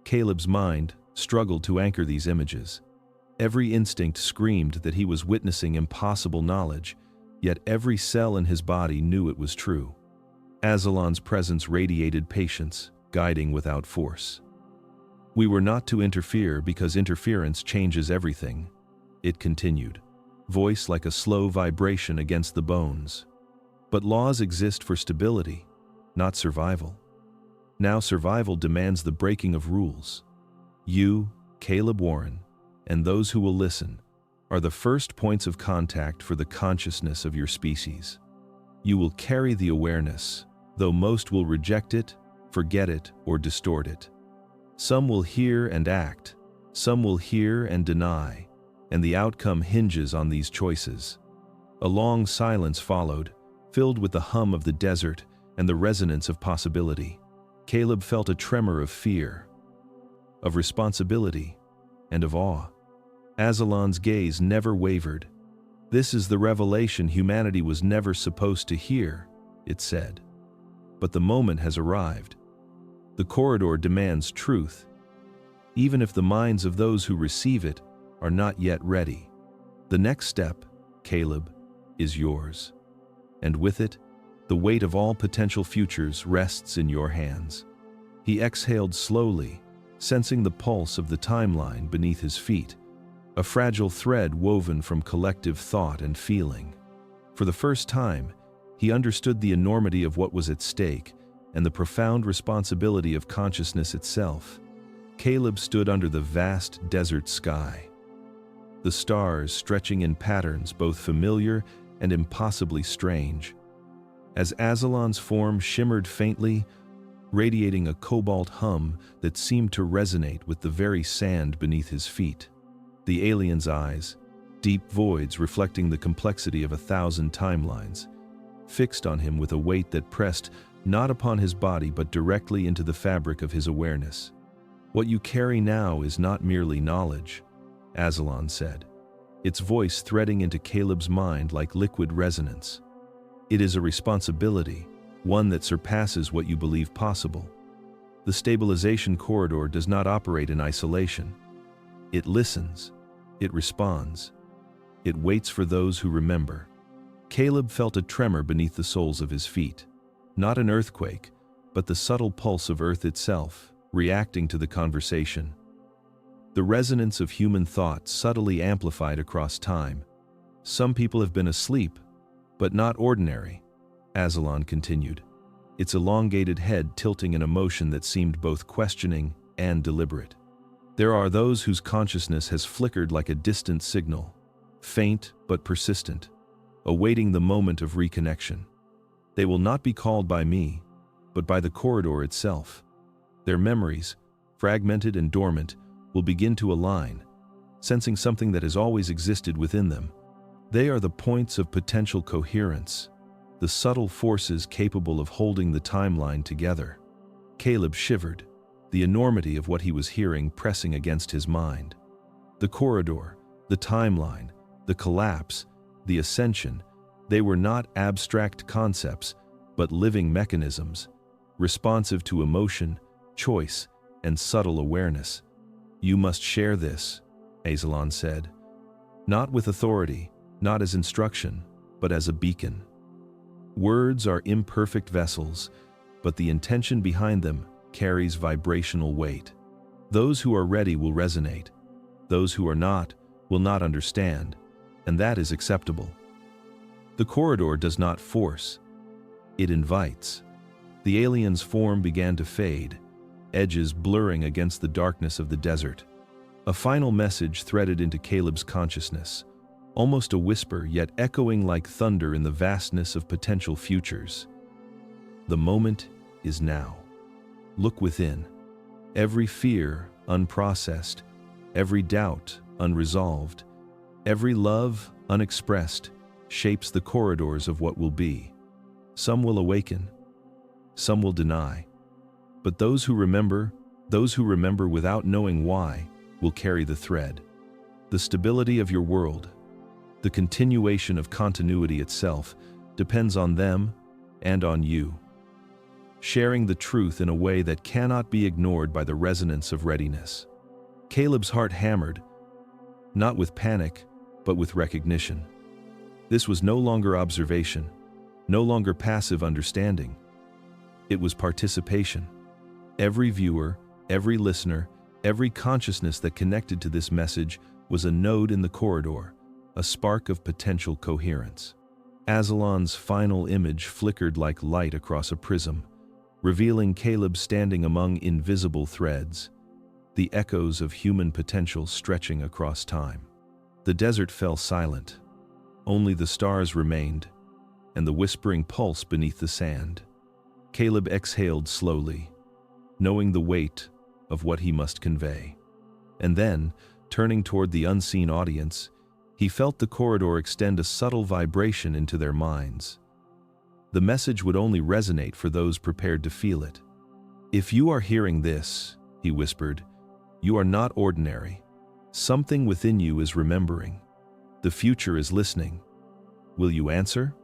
Caleb's mind struggled to anchor these images. Every instinct screamed that he was witnessing impossible knowledge, yet every cell in his body knew it was true. Azalon's presence radiated patience, guiding without force. "We were not to interfere because interference changes everything," it continued, voice like a slow vibration against the bones. "But laws exist for stability, not survival. Now survival demands the breaking of rules. You, Caleb Warren, and those who will listen, are the first points of contact for the consciousness of your species. You will carry the awareness, though most will reject it, forget it, or distort it. Some will hear and act, some will hear and deny, and the outcome hinges on these choices." A long silence followed, filled with the hum of the desert and the resonance of possibility. Caleb felt a tremor of fear, of responsibility, and of awe. Azalon's gaze never wavered. "This is the revelation humanity was never supposed to hear," it said. "But the moment has arrived. The corridor demands truth, even if the minds of those who receive it are not yet ready. The next step, Caleb, is yours. And with it, the weight of all potential futures rests in your hands." He exhaled slowly, sensing the pulse of the timeline beneath his feet, a fragile thread woven from collective thought and feeling. For the first time, he understood the enormity of what was at stake and the profound responsibility of consciousness itself. Caleb stood under the vast desert sky, the stars stretching in patterns both familiar and impossibly strange. As Azalon's form shimmered faintly, radiating a cobalt hum that seemed to resonate with the very sand beneath his feet. The alien's eyes, deep voids reflecting the complexity of 1,000 timelines, fixed on him with a weight that pressed not upon his body but directly into the fabric of his awareness. "What you carry now is not merely knowledge," Azalon said, its voice threading into Caleb's mind like liquid resonance. "It is a responsibility, one that surpasses what you believe possible. The stabilization corridor does not operate in isolation. It listens, it responds, it waits for those who remember." Caleb felt a tremor beneath the soles of his feet. Not an earthquake, but the subtle pulse of Earth itself, reacting to the conversation. The resonance of human thought subtly amplified across time. "Some people have been asleep, but not ordinary," Azalon continued, its elongated head tilting in a motion that seemed both questioning and deliberate. "There are those whose consciousness has flickered like a distant signal, faint but persistent, awaiting the moment of reconnection. They will not be called by me, but by the corridor itself. Their memories, fragmented and dormant, will begin to align, sensing something that has always existed within them. They are the points of potential coherence, the subtle forces capable of holding the timeline together." Caleb shivered, the enormity of what he was hearing pressing against his mind. The corridor, the timeline, the collapse, the ascension, they were not abstract concepts, but living mechanisms, responsive to emotion, choice, and subtle awareness. "You must share this," Azalon said. "Not with authority, not as instruction, but as a beacon. Words are imperfect vessels, but the intention behind them carries vibrational weight. Those who are ready will resonate. Those who are not will not understand, and that is acceptable." The corridor does not force, it invites. The alien's form began to fade, edges blurring against the darkness of the desert. A final message threaded into Caleb's consciousness, almost a whisper yet echoing like thunder in the vastness of potential futures. The moment is now. Look within. Every fear unprocessed, every doubt unresolved, every love unexpressed shapes the corridors of what will be. Some will awaken, some will deny. But those who remember without knowing why, will carry the thread. The stability of your world, the continuation of continuity itself, depends on them and on you. Sharing the truth in a way that cannot be ignored by the resonance of readiness. Caleb's heart hammered, not with panic, but with recognition. This was no longer observation, no longer passive understanding. It was participation. Every viewer, every listener, every consciousness that connected to this message was a node in the corridor, a spark of potential coherence. Aslan,'s final image flickered like light across a prism, revealing Caleb standing among invisible threads, the echoes of human potential stretching across time. The desert fell silent. Only the stars remained, and the whispering pulse beneath the sand. Caleb exhaled slowly, knowing the weight of what he must convey. And then, turning toward the unseen audience, he felt the corridor extend a subtle vibration into their minds. The message would only resonate for those prepared to feel it. "If you are hearing this," he whispered, "you are not ordinary. Something within you is remembering. The future is listening. Will you answer?"